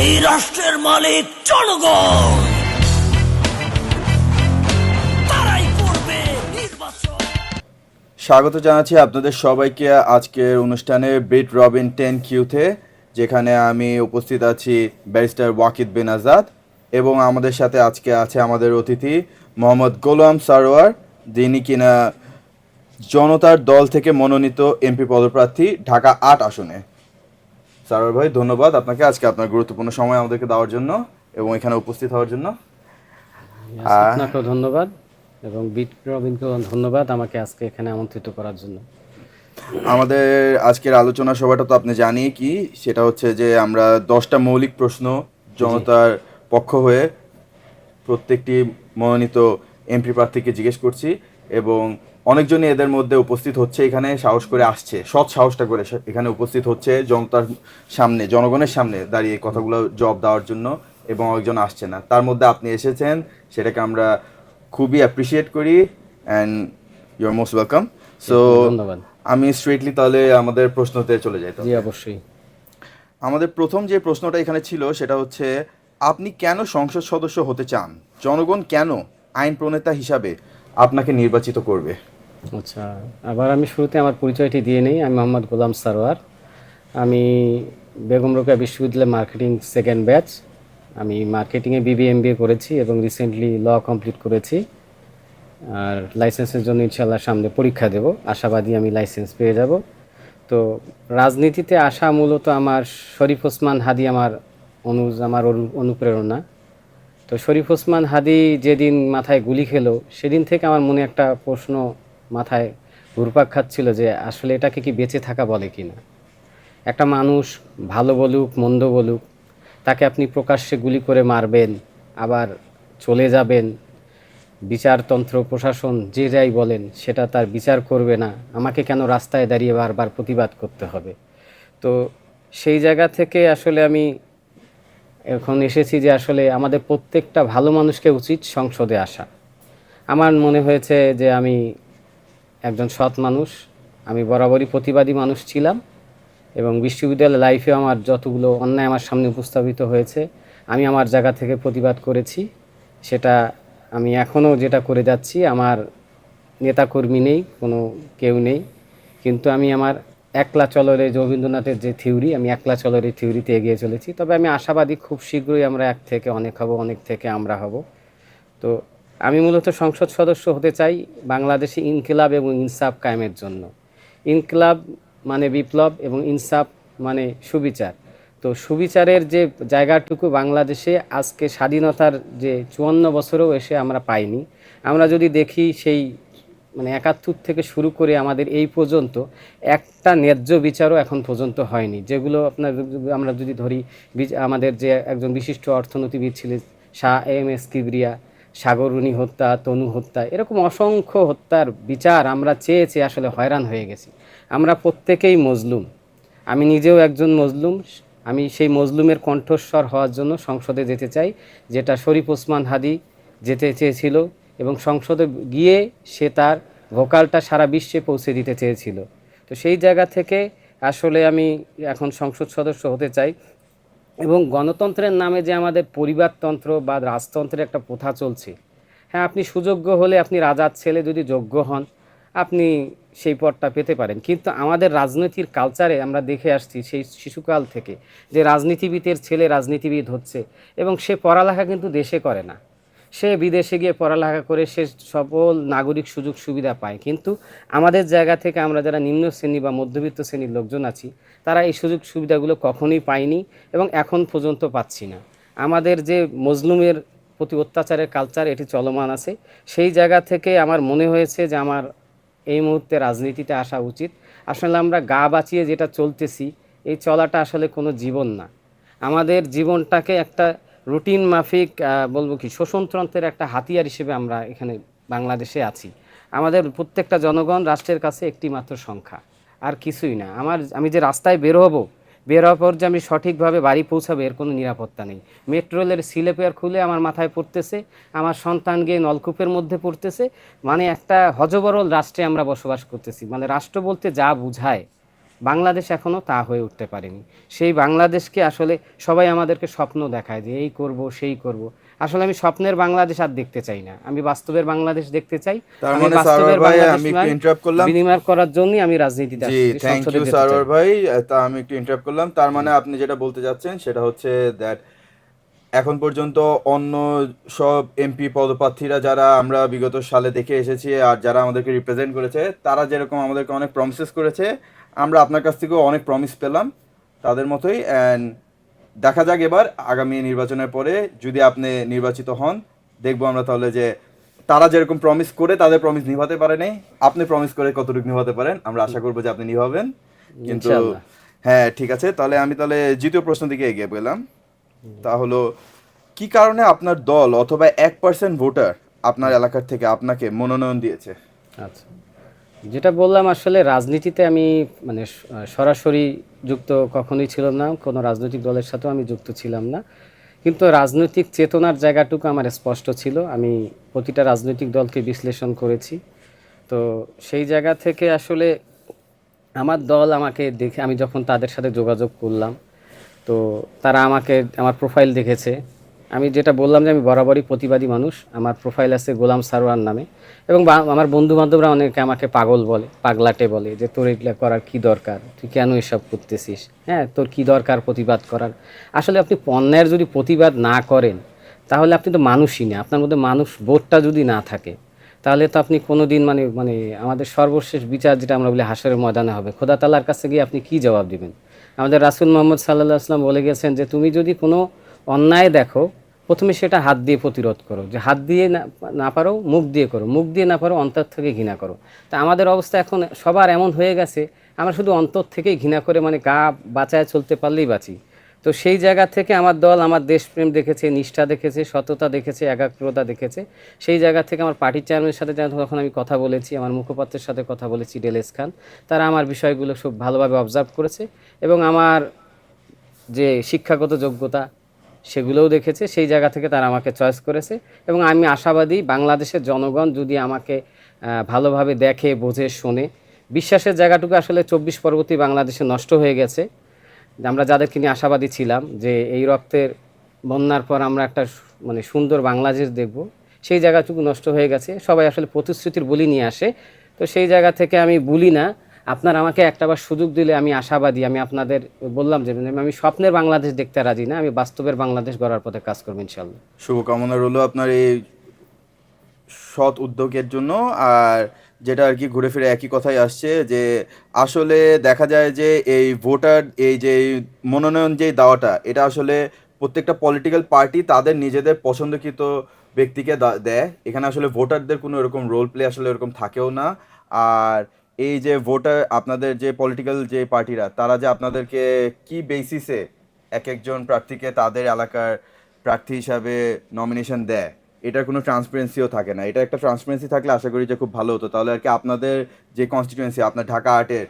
এই রাষ্ট্রের মালিক জনগণ, তারাই করবে নির্বাচন। স্বাগত জানাচ্ছি আপনাদের সবাইকে আজকের অনুষ্ঠানে বিট রবিন 10Qতে, যেখানে আমি উপস্থিত আছি ব্যারিস্টার ওয়াকিদ বিন আজাদ, এবং আমাদের সাথে আজকে আছে আমাদের অতিথি মোহাম্মদ গোলাম সারোয়ার, যিনি কিনা জনতার দল থেকে মনোনীত এমপি পদপ্রার্থী ঢাকা ৮ আসনে। সারোয়ার ভাই, ধন্যবাদ আপনাকে আজকে আপনার গুরুত্বপূর্ণ সময় আমাদেরকে দেওয়ার জন্য এবং এখানে উপস্থিত হওয়ার জন্য। আপনাকেও ধন্যবাদ এবং বিট রবিনকেও ধন্যবাদ আমাকে আজকে এখানে আমন্ত্রিত করার জন্য। আমাদের আজকের আলোচনা সভাটা তো আপনি জানি কি, সেটা হচ্ছে যে আমরা 10টা মৌলিক প্রশ্ন জনতার পক্ষ হয়ে প্রত্যেকটি মনোনীত এমপি প্রার্থীকে জিজ্ঞেস করছি, এবং অনেকজনই এদের মধ্যে উপস্থিত হচ্ছে, এখানে সাহস করে আসছে, সৎ সাহসটা করে এখানে উপস্থিত হচ্ছে জনতার সামনে, জনগণের সামনে দাঁড়িয়ে কথাগুলো জবাব দেওয়ার জন্য, এবং একজন আসছে না। তার মধ্যে আপনি এসেছেন, সেটাকে আমরা খুবই অ্যাপ্রিসিয়েট করি, and you are most welcome. So ধন্যবাদ। আমি স্ট্রেটলি তাহলে আমাদের প্রশ্নতে চলে যাই। জি, অবশ্যই। আমাদের প্রথম যে প্রশ্নটা এখানে ছিল সেটা হচ্ছে, আপনি কেন সংসদ সদস্য হতে চান? জনগণ কেন আইন প্রণেতা হিসাবে আপনাকে নির্বাচিত করবে? আচ্ছা, আবার আমি শুরুতে আমার পরিচয়টি দিয়ে নেই। আমি মোহাম্মদ গোলাম সারোয়ার। আমি বেগম রোকেয়া বিশ্ববিদ্যালয় মার্কেটিং সেকেন্ড ব্যাচ। আমি মার্কেটিংয়ে বিবিএ এমবিএ করেছি এবং রিসেন্টলি ল কমপ্লিট করেছি। আর লাইসেন্সের জন্য ইনশাআল্লাহ সামনে পরীক্ষা দেব, আশাবাদী আমি লাইসেন্স পেয়ে যাব। তো রাজনীতিতে আসা মূলত আমার শরীফ ওসমান হাদি আমার অনুপ্রেরণা। তো শরীফ ওসমান হাদি যেদিন মাথায় গুলি খেলো, সেদিন থেকে আমার মনে একটা প্রশ্ন মাথায় ঘুরপাক খাচ্ছিল যে আসলে এটাকে কি বেঁচে থাকা বলে কি না। একটা মানুষ ভালো বলুক মন্দ বলুক, তাকে আপনি প্রকাশ্যে গুলি করে মারবেন, আবার চলে যাবেন, বিচারতন্ত্র প্রশাসন যে যাই বলেন সেটা তার বিচার করবে না, আমাকে কেন রাস্তায় দাঁড়িয়ে বারবার প্রতিবাদ করতে হবে। তো সেই জায়গা থেকে আসলে আমি এখন এসেছি যে আসলে আমাদের প্রত্যেকটা ভালো মানুষকে উচিত সংসদে আসা। আমার মনে হয়েছে যে আমি একজন সৎ মানুষ, আমি বরাবরই প্রতিবাদী মানুষ ছিলাম, এবং বিশ্ববিদ্যালয় লাইফে আমার যতগুলো অন্যায় আমার সামনে উপস্থাপিত হয়েছে আমি আমার জায়গা থেকে প্রতিবাদ করেছি। সেটা আমি এখনও যেটা করে যাচ্ছি। আমার নেতাকর্মী নেই, কোনো কেউ নেই, কিন্তু আমি আমার একলা চলরে রবীন্দ্রনাথের যে থিওরি, আমি একলা চলরে থিওরিতে এগিয়ে চলেছি। তবে আমি আশাবাদী খুব শীঘ্রই আমরা এক থেকে অনেক হব, অনেক থেকে আমরা হব। তো আমি মূলত সংসদ সদস্য হতে চাই বাংলাদেশে ইনকিলাব এবং ইনসাফ কায়েমের জন্য। ইনকিলাব মানে বিপ্লব এবং ইনসাফ মানে সুবিচার। তো সুবিচারের যে জায়গাটুকু বাংলাদেশে আজকে স্বাধীনতার যে 54 বছরেও এসে আমরা পাইনি। আমরা যদি দেখি সেই মানে 71 থেকে শুরু করে আমাদের এই পর্যন্ত একটা ন্যায্য বিচারও এখন পর্যন্ত হয়নি। যেগুলো আমরা যদি ধরি, আমাদের যে একজন বিশিষ্ট অর্থনীতিবিদ ছিলেন শাহ এম এস কিবরিয়া, সাগররুনি হত্যা, তনু হত্যা, এরকম অসংখ্য হত্যার বিচার আমরা চেয়ে আসলে হয়রান হয়ে গেছি। আমরা প্রত্যেকেই মজলুম, আমি নিজেও একজন মজলুম। আমি সেই মজলুমের কণ্ঠস্বর হওয়ার জন্য সংসদে যেতে চাই, যেটা শরীফ ওসমান হাদি যেতে চেয়েছিল, এবং সংসদে গিয়ে সে তার ভোকালটা সারা বিশ্বে পৌঁছে দিতে চেয়েছিল। তো সেই জায়গা থেকে আসলে আমি এখন সংসদ সদস্য হতে চাই। এবং গণতন্ত্রের নামে যে আমাদের পরিবারতন্ত্র বা রাজতন্ত্রের একটা প্রথা চলছে, হ্যাঁ, আপনি সুযোগ্য হলে, আপনি রাজার ছেলে যদি যোগ্য হন, আপনি সেই পদটা পেতে পারেন। কিন্তু আমাদের রাজনীতির কালচারে আমরা দেখে আসছি সেই শিশুকাল থেকে যে রাজনীতিবিদের ছেলে রাজনীতিবিদ হচ্ছে, এবং সে পড়ালেখা কিন্তু দেশে করে না, সে বিদেশে গিয়ে পড়ালেখা করে সে সকল নাগরিক সুযোগ সুবিধা পায়। কিন্তু আমাদের জায়গা থেকে আমরা যারা নিম্ন শ্রেণী বা মধ্যবিত্ত শ্রেণীর লোকজন আছি, তারা এই সুযোগ সুবিধাগুলো কখনোই পায়নি এবং এখন পর্যন্ত পাচ্ছি না। আমাদের যে মজলুমের প্রতি অত্যাচারের কালচার, এটি চলমান আছে। সেই জায়গা থেকে আমার মনে হয়েছে যে আমার এই মুহূর্তে রাজনীতিতে আসা উচিত। আসলে আমরা গা বাঁচিয়ে যেটা চলতেছি, এই চলাটা আসলে কোনো জীবন না। আমাদের জীবনটাকে একটা রুটিন মাফিক বলবো কি শোষণতন্ত্রের একটা হাতিয়ার হিসেবে আমরা এখানে বাংলাদেশে আছি। আমাদের প্রত্যেকটা জনগণ রাষ্ট্রের কাছে একটি মাত্র সংখ্যা, আর কিছুই না। আমি যে রাস্তায় বের হওয়ার পর যে আমি সঠিকভাবে বাড়ি পৌঁছাবো, এর কোনো নিরাপত্তা নেই। মেট্রো রেলের সিলেপেয়ার খুলে আমার মাথায় পড়তেছে, আমার সন্তান গিয়ে নলকূপের মধ্যে পড়তেছে। মানে একটা হযবরল রাষ্ট্রে আমরা বসবাস করতেছি। মানে রাষ্ট্র বলতে যা বুঝায় বাংলাদেশ এখনও তা হয়ে উঠতে পারেনি। সেই বাংলাদেশকে আসলে সবাই আমাদেরকে স্বপ্ন দেখায় যে এই করব সেই করব। আসলে আমি স্বপ্নের বাংলাদেশ আর দেখতে চাই না, আমি বাস্তবের বাংলাদেশ দেখতে চাই। তার আমি মানে বাস্তবের সারোয়ার ভাই, বাংলাদেশ আমি একটু নয়, ইন্টারাপ্ট করলাম। বিনিময় করার জন্যই আমি রাজনীতিতে জি, আসছি, থ্যাংক সংসদে ইউ যেতে চাই। সারোয়ার ভাই। তা আমি একটু ইন্টারাপ্ট করলাম। তার মানে আপনি যেটা বলতে চাচ্ছেন সেটা হচ্ছে দ্যাট এখন পর্যন্ত অন্য সব এমপি পদপ্রার্থীরা যারা আমরা বিগত সালে দেখে এসেছি আর যারা আমাদেরকে রিপ্রেজেন্ট করেছে, তারা যেরকম আমাদেরকে অনেক প্রমিসেস করেছে, আমরা আপনার কাছ থেকেও অনেক প্রমিস পেলাম তাদের মতোই। অ্যান্ড দেখা যাক এবার আগামী নির্বাচনের পরে যদি আপনি নির্বাচিত হন, দেখবো আমরা তাহলে যে তারা যেরকম প্রমিস করে তাদের প্রমিস নিভাতে পারে নাই, আপনি প্রমিস করে কতটুকু নিভাতে পারেন। আমরা আশা করবো যে আপনি নিভাবেন। কিন্তু ইনশাআল্লাহ। হ্যাঁ, ঠিক আছে, তাহলে আমি তাহলে দ্বিতীয় প্রশ্ন দিকে এগিয়ে গেলাম। তা হলো, কি কারণে আপনার দল অথবা 1% ভোটার আপনার এলাকার থেকে আপনাকে মনোনয়ন দিয়েছে? আচ্ছা, যেটা বললাম আসলে রাজনীতিতে আমি মানে সরাসরি যুক্ত কখনোই ছিলাম না, কোনো রাজনৈতিক দলের সাথেও আমি যুক্ত ছিলাম না, কিন্তু রাজনৈতিক চেতনার জায়গাটুকু আমার স্পষ্ট ছিল। আমি প্রতিটা রাজনৈতিক দলকে বিশ্লেষণ করেছি। তো সেই জায়গা থেকে আসলে আমার দল আমাকে দেখে, আমি যখন তাদের সাথে যোগাযোগ করলাম, তো তারা আমাকে, আমার প্রোফাইল দেখেছে। আমি যেটা বললাম যে আমি বরাবরই প্রতিবাদী মানুষ, আমার প্রোফাইল আছে গোলাম সারোয়ার নামে, এবং আমার বন্ধু বান্ধবরা অনেকে আমাকে পাগল বলে, পাগলাটে বলে যে তোর এগুলো করার কি দরকার, তুই কেন এসব করতেছিস, হ্যাঁ তোর কি দরকার প্রতিবাদ করার। আসলে আপনি পণ্যের যদি প্রতিবাদ না করেন তাহলে আপনি তো মানুষই না, আপনার মধ্যে মানুষ বোধটা যদি না থাকে তাহলে তো আপনি কোনো দিন মানে মানে আমাদের সর্বশেষ বিচার যেটা আমরা বলি হাসরের ময়দানে হবে, খোদা তাআলার কাছে গিয়ে আপনি কি জবাব দিবেন। আমাদের রাসূল মুহাম্মদ সাল্লাল্লাহু আলাইহি ওয়াসাল্লাম বলে গেছেন যে তুমি যদি কোনো অন্যায় দেখো প্রথমে সেটা হাত দিয়ে প্রতিরোধ করো, যে হাত দিয়ে না পারো মুখ দিয়ে করো, মুখ দিয়ে না পারো অন্তর থেকে ঘৃণা করো। তা আমাদের অবস্থা এখন সবার এমন হয়ে গেছে, আমরা শুধু অন্তর থেকেই ঘৃণা করে মানে গা বাঁচায় চলতে পারলেই বাঁচি। তো সেই জায়গা থেকে আমার দল আমার দেশপ্রেম দেখেছে, নিষ্ঠা দেখেছে, সততা দেখেছে, একাগ্রতা দেখেছে। সেই জায়গা থেকে আমার পার্টির চেয়ারম্যানের সাথে যখন আমি কথা বলেছি, আমার মুখপাত্রের সাথে কথা বলেছি ডেলেস খান, তারা আমার বিষয়গুলো খুব ভালোভাবে অবজার্ভ করেছে এবং আমার যে শিক্ষাগত যোগ্যতা সেগুলোও দেখেছে। সেই জায়গা থেকে তারা আমাকে চয়েস করেছে এবং আমি আশাবাদী বাংলাদেশের জনগণ যদি আমাকে ভালোভাবে দেখে, বোঝে, শোনে। বিশ্বাসের জায়গাটুকু আসলে 24 পরবর্তী বাংলাদেশে নষ্ট হয়ে গেছে। আমরা যাদেরকে নিয়ে আশাবাদী ছিলাম যে এই রক্তের বন্যার পর আমরা একটা মানে সুন্দর বাংলাদেশ দেখব, সেই জায়গাটুকু নষ্ট হয়ে গেছে। সবাই আসলে প্রতিশ্রুতির বলি নিয়ে আসে। তো সেই জায়গা থেকে আমি বলি না, আপনারা আমাকে একটাবার সুযোগ দিলে আমি আশাবাদী। আমি আপনাদের বললাম যে আমি স্বপ্নের বাংলাদেশ দেখতে রাজি না, আমি বাস্তবের বাংলাদেশ গড়ার পথে কাজ করবো ইনশাল্লাহ। শুভকামনা রইলো আপনার এই সৎ উদ্যোগের জন্য। আর যেটা আর কি ঘুরে ফিরে একই কথাই আসছে যে আসলে দেখা যায় যে এই ভোটার, এই যে মনোনয়ন যে দেওয়াটা, এটা আসলে প্রত্যেকটা পলিটিক্যাল পার্টি তাদের নিজেদের পছন্দকৃত ব্যক্তিকে দেয়। এখানে আসলে ভোটারদের কোনো এরকম রোল প্লে আসলে এরকম থাকেও না। আর এই যে ভোটার, আপনাদের যে পলিটিক্যাল যে পার্টিরা, তারা যে আপনাদেরকে কি বেসিসে এক একজন প্রার্থীকে তাদের এলাকার প্রার্থী হিসাবে নমিনেশন দেয়, এটার কোনো ট্রান্সপারেন্সিও থাকে না। এটা একটা ট্রান্সপারেন্সি থাকলে আশা করি যে খুব ভালো হতো। তাহলে আর কি আপনাদের যে কনস্টিটিউয়েন্সি, আপনার ঢাকা 8-এর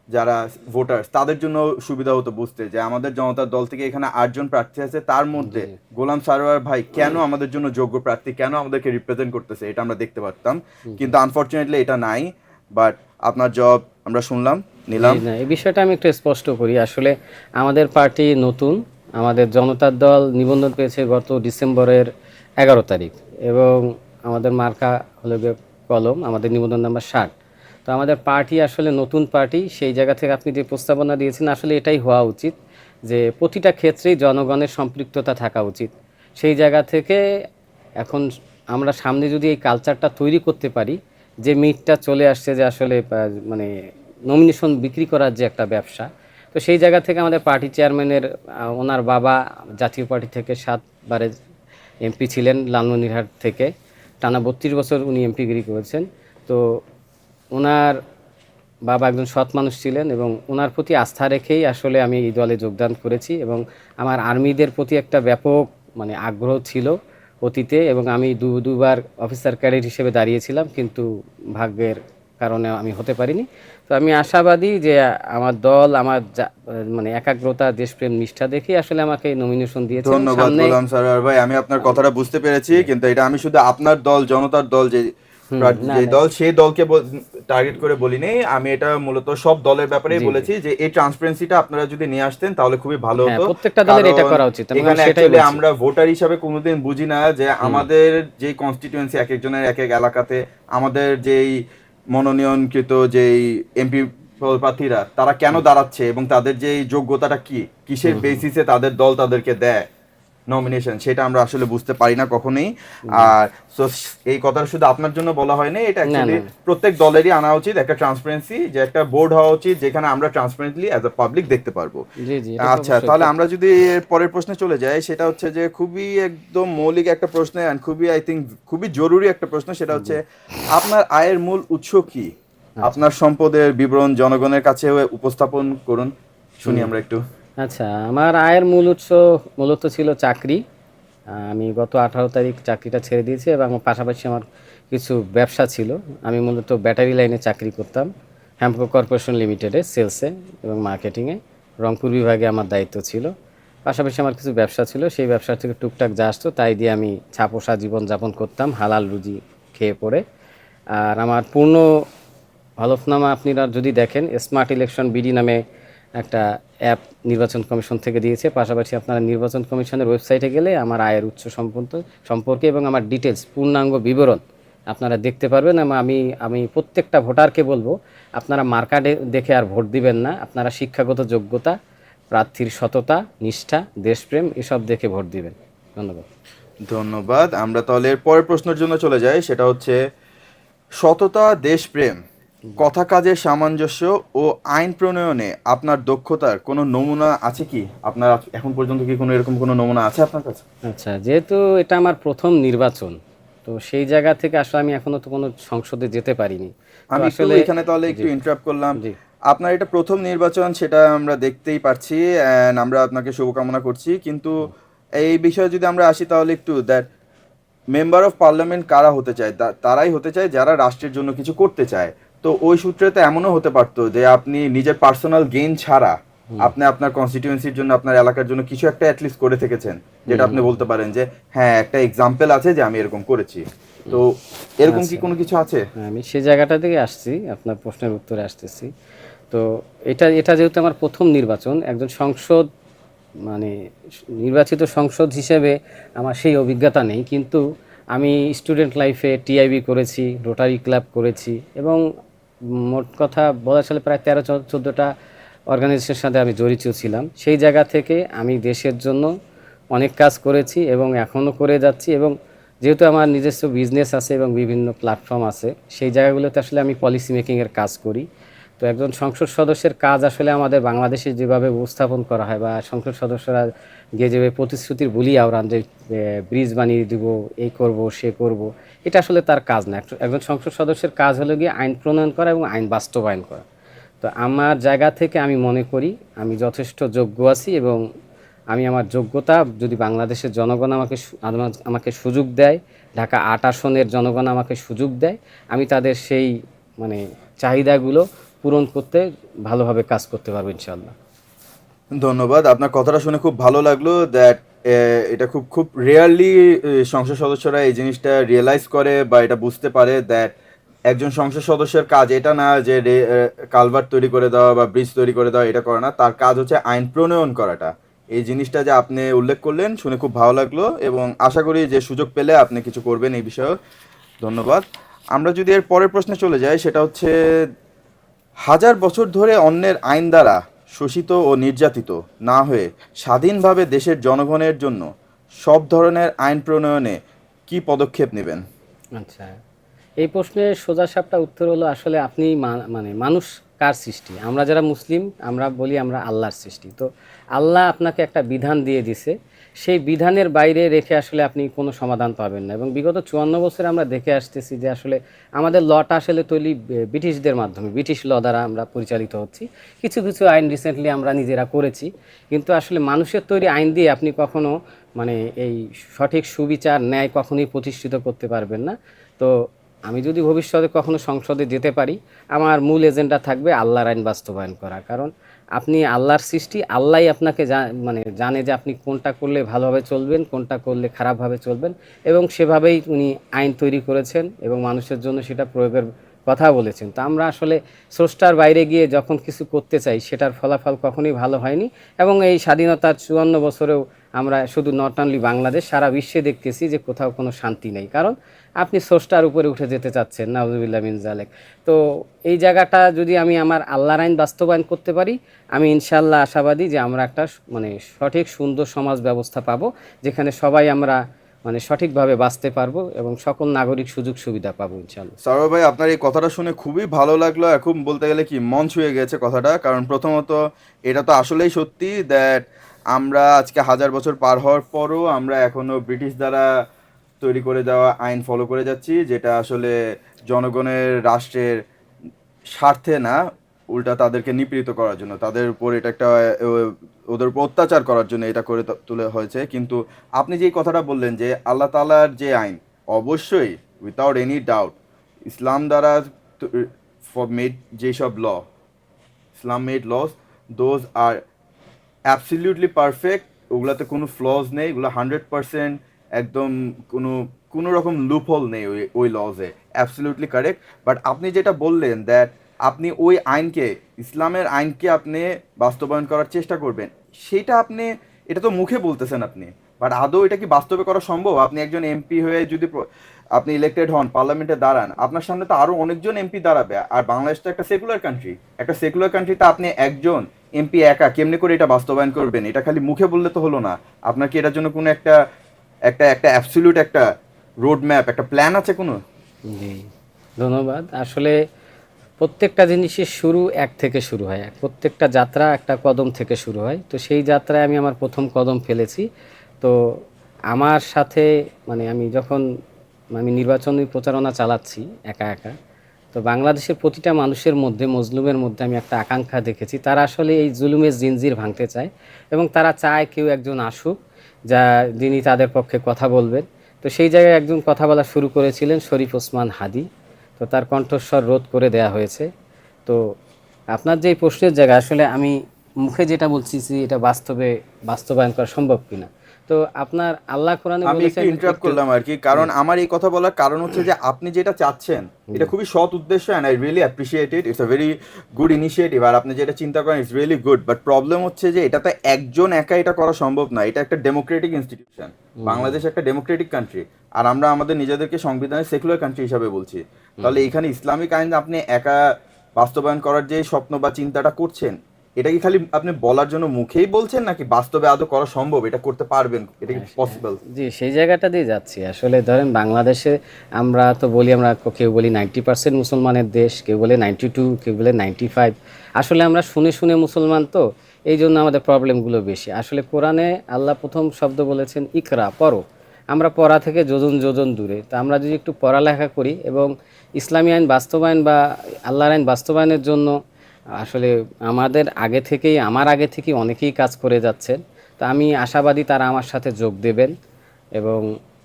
যারা ভোটার্স, তাদের জন্য সুবিধা হতো বুঝতে যে আমাদের জনতার দল থেকে এখানে 8 জন প্রার্থী আছে, তার মধ্যে গোলাম সারোয়ার ভাই কেন আমাদের জন্য যোগ্য প্রার্থী, কেন আমাদেরকে রিপ্রেজেন্ট করতেছে, এটা আমরা দেখতে পারতাম। কিন্তু আনফরচুনেটলি এটা নাই। বাট আপনার জব আমরা শুনলাম, নিলাম। না, এই বিষয়টা আমি একটু স্পষ্ট করি। আসলে আমাদের পার্টি নতুন, আমাদের জনতার দল নিবন্ধন পেয়েছে গত ডিসেম্বরের 11 তারিখ এবং আমাদের মার্কা হলো গিয়ে কলম, আমাদের নিবন্ধন নাম্বার 60। তো আমাদের পার্টি আসলে নতুন পার্টি। সেই জায়গা থেকে আপনি যে প্রস্তাবনা দিয়েছেন আসলে এটাই হওয়া উচিত যে প্রতিটা ক্ষেত্রেই জনগণের সম্পৃক্ততা থাকা উচিত। সেই জায়গা থেকে এখন আমরা সামনে যদি এই কালচারটা তৈরি করতে পারি, যে মিটটা চলে আসছে যে আসলে মানে নমিনেশন বিক্রি করার যে একটা ব্যবসা, তো সেই জায়গা থেকে আমাদের পার্টি চেয়ারম্যানের ওনার বাবা জাতীয় পার্টি থেকে 7 বারের এমপি ছিলেন লালমনিরহাট থেকে, টানা 32 বছর উনি এমপিগিরি করেছেন। তো ওনার বাবা একজন সৎ মানুষ ছিলেন এবং ওনার প্রতি আস্থা রেখেই আসলে আমি এই দলে যোগদান করেছি এবং আমার আর্মিদের প্রতি একটা ব্যাপক মানে আগ্রহ ছিল অতীতে এবং আমি দুবার অফিসার ক্যাডেট হিসেবে দাঁড়িয়েছিলাম, কিন্তু ভাগ্যের কারণে আমি হতে পারিনি। তো আমি আশাবাদী যে আমার দল আমার মানে একাগ্রতা, দেশপ্রেম, নিষ্ঠা দেখে আসলে আমাকে নমিনেশন দিয়েছে। ধন্যবাদ গোলাম সারোয়ার ভাই, আমি আপনার কথাটা বুঝতে পেরেছি। কিন্তু এটা আমি শুধু আপনার দল, জনতার দল যে যে দল, সেই দলকে টার্গেট করে বলিনি, আমি এটা মূলত সব দলের ব্যাপারেই জি, বলেছি যে এই ট্রান্সপারেন্সিটা আপনারা যদি নিয়ে আসতেন তাহলে খুবই ভালো হ্যাঁ, হতো। প্রত্যেকটা দলের এটা কারণ করা উচিত, আমি এখানে সেটাই অ্যাকচুয়ালি বলছি। আমরা ভোটার হিসাবে কোনোদিন বুঝি না যে আমাদের যে কনস্টিটিউয়েন্সি এক একজনের এক এক এলাকাতে আমাদের যেই মনোনয়নকৃত যেই এমপি প্রার্থীরা তারা কেন দাঁড়াচ্ছে এবং তাদের যে যোগ্যতাটা কি, কিসের বেসিসে তাদের দল তাদেরকে দেয় নমিনেশন, সেটা আমরা আসলে বুঝতে পারি না কখনোই। আর so এই কথাটা শুধু আপনার জন্য বলা হয়নি, এটা অ্যাকচুয়ালি না। প্রত্যেক দলেরই আনা উচিত একটা ট্রান্সপারেন্সি, যে একটা বোর্ড হওয়া উচিত যেখানে আমরা ট্রান্সপারেন্টলি অ্যাজ আ পাবলিক দেখতে পারবো। জি, জি, এটা তো আচ্ছা, অবশ্যই। তাহলে আমরা যদি এর পরের প্রশ্নে চলে যাই, সেটা হচ্ছে যে খুবই একদম মৌলিক একটা প্রশ্ন এন্ড খুবই আই থিঙ্ক খুবই জরুরি একটা প্রশ্ন, সেটা হচ্ছে আপনার আয়ের মূল উৎস কি? আপনার সম্পদের বিবরণ জনগণের কাছে উপস্থাপন করুন, শুনি আমরা একটু। আচ্ছা, আমার আয়ের মূল উৎস মূলত ছিল চাকরি। আমি গত 18 তারিখ চাকরিটা ছেড়ে দিয়েছি এবং পাশাপাশি আমার কিছু ব্যবসা ছিল। আমি মূলত ব্যাটারি লাইনে চাকরি করতাম, হ্যামকো কর্পোরেশন লিমিটেডে সেলসে এবং মার্কেটিংয়ে, রংপুর বিভাগে আমার দায়িত্ব ছিল। পাশাপাশি আমার কিছু ব্যবসা ছিল, সেই ব্যবসা থেকে টুকটাক যা আসতো তাই দিয়ে আমি ছাপোষা জীবনযাপন করতাম, হালাল রুজি খেয়ে পড়ে। আর আমার পূর্ণ হলফনামা আপনারা যদি দেখেন, স্মার্ট ইলেকশন বিডি নামে একটা অ্যাপ নির্বাচন কমিশন থেকে দিয়েছে। পাশাপাশি আপনারা নির্বাচন কমিশনের ওয়েবসাইটে গেলে আমার আয়ের উৎস সম্পর্কে এবং আমার ডিটেলস পূর্ণাঙ্গ বিবরণ আপনারা দেখতে পারবেন। এবং আমি প্রত্যেকটা ভোটারকে বলবো, আপনারা মার্কা দেখে আর ভোট দিবেন না, আপনারা শিক্ষাগত যোগ্যতা, প্রার্থীর সততা, নিষ্ঠা, দেশপ্রেম এসব দেখে ভোট দিবেন। ধন্যবাদ। ধন্যবাদ। আমরা তাহলে এর পরের প্রশ্নের জন্য চলে যাই, সেটা হচ্ছে সততা, দেশপ্রেম, কথা কাজের সামঞ্জস্য ও আইন প্রণয়নে আপনার দক্ষতার কোনো নমুনা আছে কি? আপনার এখন পর্যন্ত কি কোনো এরকম কোনো নমুনা আছে আপনার কাছে? আচ্ছা, যেহেতু এটা আমার প্রথম নির্বাচন, তো সেই জায়গা থেকে আসলে আমি এখনো তো কোনো সংসদে যেতে পারিনি। তো আমি একটু আসলে এখানে তাহলে একটু ইন্টারাপ্ট করলাম। জি। আপনার এটা প্রথম নির্বাচন, সেটা আমরা দেখতেই পারছি and আমরা আপনাকে শুভকামনা করছি, কিন্তু এই বিষয়ে যদি আমরা আসি তাহলে একটু দ্যাট মেম্বার অফ পার্লামেন্ট কারা হতে চায়? তারাই হতে চায় যারা রাষ্ট্রের জন্য কিছু করতে চায়। তো ওই সূত্রে তো এমনও হতে পারতো যে আপনি নিজের পার্সোনাল গেইন ছাড়া আপনি আপনার কনস্টিটিউয়েন্সির জন্য, আপনার এলাকার জন্য কিছু একটা অ্যাটলিস্ট করে থেকেছেন, যেটা আপনি বলতে পারেন যে হ্যাঁ একটা এক্সাম্পল আছে যে আমি এরকম করেছি। তো এরকম কি কোনো কিছু আছে? আমি সেই জায়গাটা থেকে আসছি, আপনার প্রশ্নের উত্তরে আসতেছি। তো এটা যেহেতু আমার প্রথম নির্বাচন, একজন সংসদ মানে নির্বাচিত সংসদ হিসেবে আমার সেই অভিজ্ঞতা নেই, কিন্তু আমি স্টুডেন্ট লাইফে টিআইবি করেছি, রোটারি ক্লাব করেছি এবং মোট কথা বলা চলে প্রায় 13-14টা অর্গানাইজেশনের সাথে আমি জড়িত ছিলাম। সেই জায়গা থেকে আমি দেশের জন্য অনেক কাজ করেছি এবং এখনও করে যাচ্ছি। এবং যেহেতু আমার নিজস্ব বিজনেস আছে এবং বিভিন্ন প্ল্যাটফর্ম আছে, সেই জায়গাগুলোতে আসলে আমি পলিসি মেকিংয়ের কাজ করি। তো একজন সংসদ সদস্যের কাজ আসলে আমাদের বাংলাদেশে যেভাবে উপস্থাপন করা হয় বা সংসদ সদস্যরা গিয়ে যেভাবে প্রতিশ্রুতির বুলি আওড়ান যে ব্রিজ বানিয়ে দিব, এই করব, সে করব, এটা আসলে তার কাজ না। একজন সংসদ সদস্যের কাজ হলো গিয়ে আইন প্রণয়ন করা এবং আইন বাস্তবায়ন করা। তো আমার জায়গা থেকে আমি মনে করি আমি যথেষ্ট যোগ্য আছি এবং আমি আমার যোগ্যতা যদি বাংলাদেশের জনগণ আমাকে সুযোগ দেয়, ঢাকা ৮ আসনের জনগণ আমাকে সুযোগ দেয়, আমি তাদের সেই মানে চাহিদাগুলো পূরণ করতে ভালোভাবে কাজ করতে পারবো ইনশাআল্লাহ। ধন্যবাদ। আপনার কথাটা শুনে খুব ভালো লাগলো দ্যাট এটা খুব খুব রেয়ারলি সংসদ সদস্যরা এই জিনিসটা রিয়েলাইজ করে বা এটা বুঝতে পারে দ্যাট একজন সংসদ সদস্যের কাজ এটা না যে কালভার্ট তৈরি করে দেওয়া বা ব্রিজ তৈরি করে দেওয়া, এটা করে না, তার কাজ হচ্ছে আইন প্রণয়ন করাটা। এই জিনিসটা যে আপনি উল্লেখ করলেন শুনে খুব ভালো লাগলো এবং আশা করি যে সুযোগ পেলে আপনি কিছু করবেন এই বিষয়ে। ধন্যবাদ। আমরা যদি এর পরের প্রশ্নে চলে যাই, সেটা হচ্ছে হাজার বছর ধরে অন্যের আইন দ্বারা শোষিত ও নির্যাতিত না হয়ে স্বাধীনভাবে দেশের জনগণের জন্য সব ধরনের আইন প্রণয়নে কি পদক্ষেপ নেবেন? আচ্ছা, এই প্রশ্নের সোজাসাপটা উত্তর হলো আসলে আপনি মানে মানুষ কার সৃষ্টি? আমরা যারা মুসলিম আমরা বলি আমরা আল্লাহর সৃষ্টি। তো আল্লাহ আপনাকে একটা বিধান দিয়ে দিছে, সেই বিধানের বাইরে রেখে আসলে আপনি কোনো সমাধান পাবেন না। এবং বিগত 54 বছরে আমরা দেখে আসতেছি যে আসলে আমাদের লটা আসলে তৈরি ব্রিটিশদের মাধ্যমে, ব্রিটিশ ল দ্বারা আমরা পরিচালিত হচ্ছি। কিছু কিছু আইন রিসেন্টলি আমরা নিজেরা করেছি, কিন্তু আসলে মানুষের তৈরি আইন দিয়ে আপনি কখনো মানে এই সঠিক সুবিচার ন্যায় কখনোই প্রতিষ্ঠিত করতে পারবেন না। তো আমি যদি ভবিষ্যতে কখনো সংসদে যেতে পারি, আমার মূল এজেন্ডা থাকবে আল্লাহর আইন বাস্তবায়ন করা। কারণ আপনি আল্লাহর সৃষ্টি, আল্লাহই আপনাকে মানে জানে যে আপনি কোনটা করলে ভালোভাবে চলবেন, কোনটা করলে খারাপভাবে চলবেন, এবং সেভাবেই উনি আইন তৈরি করেছেন এবং মানুষের জন্য সেটা প্রয়োগের কথা বলেছেন। তো আমরা আসলে স্রষ্টার বাইরে গিয়ে যখন কিছু করতে চাই সেটার ফলাফল কখনোই ভালো হয়নি। এবং এই স্বাধীনতার ৫৪ বছরেও আমরা শুধু নট অনলি বাংলাদেশ, সারা বিশ্বে দেখতেছি যে কোথাও কোনো শান্তি নেই। কারণ আপনি স্রষ্টার উপরে উঠে যেতে চাচ্ছেন, নাউজুবিল্লাহ মিন জালেক। তো এই জায়গাটা যদি আমি আমার আল্লাহর আইন বাস্তবায়ন করতে পারি, আমি ইনশাআল্লাহ আশাবাদী যে আমরা একটা মানে সঠিক সুন্দর সমাজ ব্যবস্থা পাবো, যেখানে সবাই আমরা মানে সঠিকভাবে বাঁচতে পারবো এবং সকল নাগরিক সুযোগ সুবিধা পাবো ইনশাআল্লাহ। সারোয়ার ভাই, আপনার এই কথাটা শুনে খুবই ভালো লাগলো। এখন বলতে গেলে কি মন ছুঁয়ে গেছে কথাটা, কারণ প্রথমত এটা তো আসলেই সত্যি দ্যাট আমরা আজকে 1000 বছর পার হওয়ার পরও আমরা এখনো ব্রিটিশ দ্বারা তৈরি করে দেওয়া আইন ফলো করে যাচ্ছি, যেটা আসলে জনগণের রাষ্ট্রের স্বার্থে না, উল্টা তাদেরকে নিপীড়িত করার জন্য, তাদের উপর এটা একটা ওদের উপর অত্যাচার করার জন্য এটা করে তুলে হয়েছে। কিন্তু আপনি যেই কথাটা বললেন যে আল্লাহ তাআলার যে আইন, অবশ্যই উইথাউট এনি ডাউট ইসলাম দ্বারা ফর মেড যেসব ল, ইসলাম made laws, those are absolutely perfect. ওগুলাতে কোনো ফ্লজ নেই, ওগুলো 100% একদম কোনো কোনো রকম লুপহোল নেই ওই লজে, অ্যাবসলিউটলি কারেক্ট। বাট আপনি যেটা বললেন দ্যাট আপনি ওই আইনকে, ইসলামের আইনকে আপনি বাস্তবায়ন করার চেষ্টা করবেন, সেটা আপনি, এটা তো মুখে বলতেছেন আপনি, বাট আদৌ এটা কি বাস্তবে করা সম্ভব? আপনি একজন এমপি হয়ে যদি আপনি ইলেক্টেড হন, পার্লামেন্টে দাঁড়ান, আপনার সামনে তো আরও অনেকজন এমপি দাঁড়াবে। আর বাংলাদেশ তো একটা সেকুলার কান্ট্রি, একটা সেকুলার কান্ট্রিতে আপনি একজন এমপি একা কেমনে করে এটা বাস্তবায়ন করবেন? এটা খালি মুখে বললে তো হলো না। আপনার কি এটার জন্য কোনো একটা একটা একটা অ্যাবসলিউট একটা রোড ম্যাপ, একটা প্ল্যান আছে কোনো? জি, ধন্যবাদ। আসলে প্রত্যেকটা জিনিসের শুরু এক থেকে শুরু হয়, প্রত্যেকটা যাত্রা একটা কদম থেকে শুরু হয়। তো সেই যাত্রায় আমি আমার প্রথম কদম ফেলেছি। তো আমার সাথে মানে আমি নির্বাচনী প্রচারণা চালাচ্ছি একা একা। তো বাংলাদেশের প্রতিটা মানুষের মধ্যে, মজলুমের মধ্যে আমি একটা আকাঙ্ক্ষা দেখেছি, তারা আসলে এই জুলুমের জিনজির ভাঙতে চায় এবং তারা চায় কেউ একজন আসুক যিনি তাদের পক্ষে কথা বলবেন। তো সেই জায়গায় একজন কথা বলা শুরু করেছিলেন, শরীফ ওসমান হাদী। তো তার কণ্ঠস্বর রোধ করে দেয়া হয়েছে। তো আপনার যে এই প্রশ্নের জায়গা, আসলে আমি মুখে যেটা বলছি যে এটা বাস্তবায়ন করা সম্ভব কিনা, তো আপনার আল্লাহ কোরআনে আমি একটু বলেছেন। ইন্টারাপ্ট করলাম আর কি, কারণ আমার এই কথা বলার কারণ হচ্ছে যে আপনি যেটা চাচ্ছেন এটা খুবই সৎ উদ্দেশ্য, and I really appreciate it, it's a very good initiative. আর আপনি যেটা চিন্তা করেন it's really good, but problem হচ্ছে যে এটা তো একজন একা এটা করা সম্ভব না। এটা একটা ডেমোক্রেটিক ইনস্টিটিউশন, বাংলাদেশ একটা ডেমোক্রেটিক কান্ট্রি, আর আমরা আমাদের নিজেদেরকে সংবিধানের সেকুলার কান্ট্রি হিসাবে বলছি। তাহলে এখানে ইসলামিক আইন আপনি একা বাস্তবায়ন করার যে স্বপ্ন বা চিন্তাটা করছেন, এটা কি খালি আপনি বলার জন্য মুখেই বলছেন, নাকি বাস্তবে আদৌ করা সম্ভব, এটা করতে পারবেন, এটা কি পসিবল? জি, সেই জায়গাটা দিয়ে যাচ্ছি। আসলে ধরেন বাংলাদেশে আমরা তো বলি, আমরা কেউ বলি 90% মুসলমানের দেশ, কেউ বলে 92, কেউ বলে 95। আসলে আমরা শুনে শুনে মুসলমান, তো এই জন্য আমাদের প্রবলেমগুলো বেশি। আসলে কোরআনে আল্লাহ প্রথম শব্দ বলেছেন ইকরা, পড়ো। আমরা পড়া থেকে যোজন যোজন দূরে। তো আমরা যদি একটু পড়ালেখা করি এবং ইসলামী আইন বাস্তবায়ন বা আল্লাহর আইন বাস্তবায়নের জন্য আসলে আমার আগে থেকেই অনেকেই কাজ করে যাচ্ছেন। তো আমি আশাবাদী তারা আমার সাথে যোগ দেবেন এবং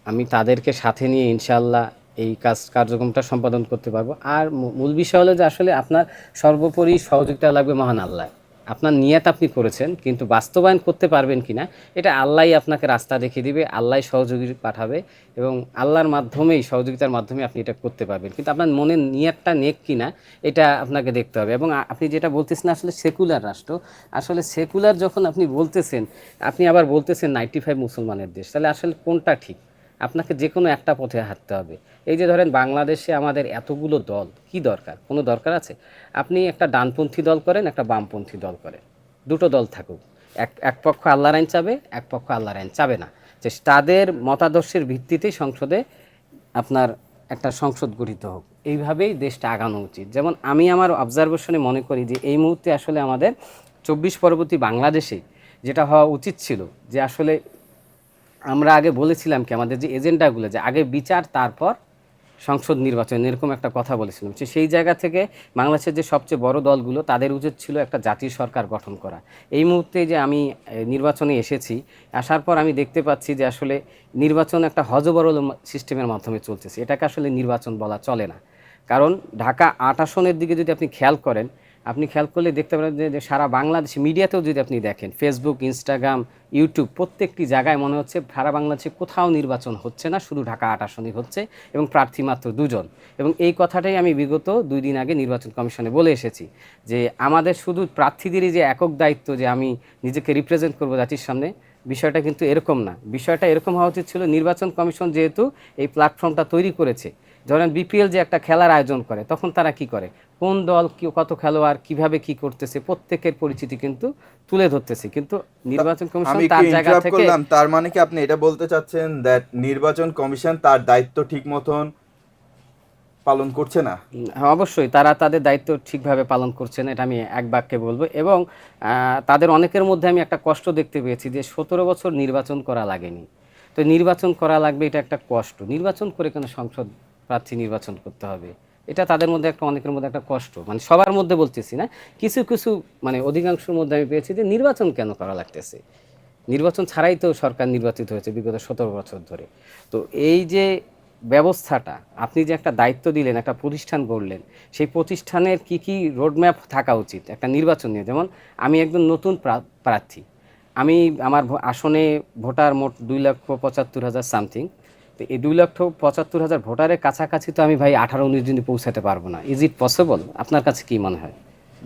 আমি তাদেরকে সাথে নিয়ে ইনশাআল্লাহ এই কার্যক্রমটা সম্পাদন করতে পারবো। আর মূল বিষয় হলো যে আসলে আপনার সর্বোপরি সহযোগিতা লাগবে মহান আল্লাহ। আপনার নিয়ত আপনি করেছেন, কিন্তু বাস্তবায়ন করতে পারবেন কিনা এটা আল্লাহই আপনাকে রাস্তা দেখিয়ে দিবে, আল্লাহই সহযোগী পাঠাবে এবং আল্লাহর মাধ্যমেই, সহযোগিতার মাধ্যমে আপনি এটা করতে পারবেন। কিন্তু আপনার মনের নিয়তটা নেক কিনা এটা আপনাকে দেখতে হবে। এবং আপনি যেটা বলতেছেন আসলে সেকুলার রাষ্ট্র, আসলে সেকুলার যখন আপনি বলতেছেন, আপনি আবার বলতেছেন 95 মুসলমানের দেশ, তাহলে আসলে কোনটা ঠিক? আপনাকে যে কোনো একটা পথে হাঁটতে হবে। এই যে ধরেন বাংলাদেশে আমাদের এতগুলো দল, কি দরকার? কোনো দরকার আছে? আপনি একটা ডানপন্থী দল করেন, একটা বামপন্থী দল করেন, দুটো দল থাকুক, এক পক্ষ আল্লাহর আইন চাবে, এক পক্ষ আল্লাহর আইন চাবে না, যে তাদের মতাদর্শের ভিত্তিতেই সংসদে আপনার একটা সংসদ গঠিত হোক। এইভাবেই দেশটা আগানো উচিত। যেমন আমি আমার অবজারভেশনে মনে করি যে এই মুহূর্তে আসলে আমাদের 24 পরবর্তী বাংলাদেশে যেটা হওয়া উচিত ছিল, যে আসলে আমরা আগে বলেছিলাম কি আমাদের যে এজেন্ডাগুলো, যে আগে বিচার তারপর সংসদ নির্বাচন, এরকম একটা কথা বলেছিলাম। সেই জায়গা থেকে বাংলাদেশের যে সবচেয়ে বড় দলগুলো, তাদের উচিত ছিল একটা জাতীয় সরকার গঠন করা। এই মুহূর্তে যে আমি নির্বাচনে এসেছি, আসার পর আমি দেখতে পাচ্ছি যে আসলে নির্বাচন একটা হযবরল সিস্টেমের মাধ্যমে চলতেছে। এটাকে আসলে নির্বাচন বলা চলে না। কারণ ঢাকা 8 আসনের দিকে যদি আপনি খেয়াল করেন, আপনি খেয়াল করলে দেখতে পারেন যে সারা বাংলাদেশ মিডিয়াতেও যদি আপনি দেখেন, ফেসবুক, ইনস্টাগ্রাম, ইউটিউব, প্রত্যেকটি জায়গায় মনে হচ্ছে সারা বাংলাদেশে কোথাও নির্বাচন হচ্ছে না, শুধু ঢাকা ৮ আসনই হচ্ছে এবং প্রার্থী মাত্র ২ জন। এবং এই কথাটাই আমি বিগত ২ দিন আগে নির্বাচন কমিশনে বলে এসেছি যে আমাদের শুধু প্রার্থীদেরই যে একক দায়িত্ব যে আমি নিজেকে রিপ্রেজেন্ট করবো জাতির সামনে, বিষয়টা কিন্তু এরকম না। বিষয়টা এরকম হওয়া উচিত ছিল, নির্বাচন কমিশন যেহেতু এই প্ল্যাটফর্মটা তৈরি করেছে, ধরেন বিপিএল যে একটা খেলার আয়োজন করে, তখন তারা কি করে, কোন দল কত খেলোয়াড় কিভাবে কি করতেছে প্রত্যেকের পরিচিতি কিন্তু তুলে ধরতেছে, কিন্তু নির্বাচন কমিশন আমি একটু তার জায়গা ইন্টারাপ্ট থেকে করলাম, তার মানে কি আপনি এটা বলতে চাচ্ছেন দ্যাট নির্বাচন কমিশন তার দায়িত্ব ঠিক মতন পালন করছে না? হ্যাঁ, অবশ্যই তারা তাদের দায়িত্ব ঠিকভাবে পালন করছে না, এটা আমি এক বাক্যে বলবো। এবং তাদের অনেকের মধ্যে আমি একটা কষ্ট দেখতে পেয়েছি যে ১৭ বছর নির্বাচন করা লাগেনি, তো নির্বাচন করা লাগবে, এটা একটা কষ্ট। নির্বাচন করে কেন সংসদ প্রার্থী নির্বাচন করতে হবে, এটা তাদের মধ্যে একটা, অনেকের মধ্যে একটা কষ্ট, মানে সবার মধ্যে বলতেছি না, কিছু কিছু মানে অধিকাংশের মধ্যে আমি পেয়েছি যে নির্বাচন কেন করা লাগতেছে, নির্বাচন ছাড়াই তো সরকার নির্বাচিত হয়েছে বিগত ১৭ বছর ধরে। তো এই যে ব্যবস্থাটা, আপনি যে একটা দায়িত্ব দিলেন, একটা প্রতিষ্ঠান গড়লেন, সেই প্রতিষ্ঠানের কি কি রোডম্যাপ থাকা উচিত একটা নির্বাচন নিয়ে। যেমন আমি একজন নতুন প্রার্থী, আমি আমার আসনে ভোটার মোট ২,৭৫,০০০ সামথিং। তো এই ২,৭৫,০০০ ভোটারের কাছাকাছি তো আমি ভাই ১৮-১৯ দিনে পৌঁছাতে পারবো না। Is it possible? আপনার কাছে কি মনে হয়?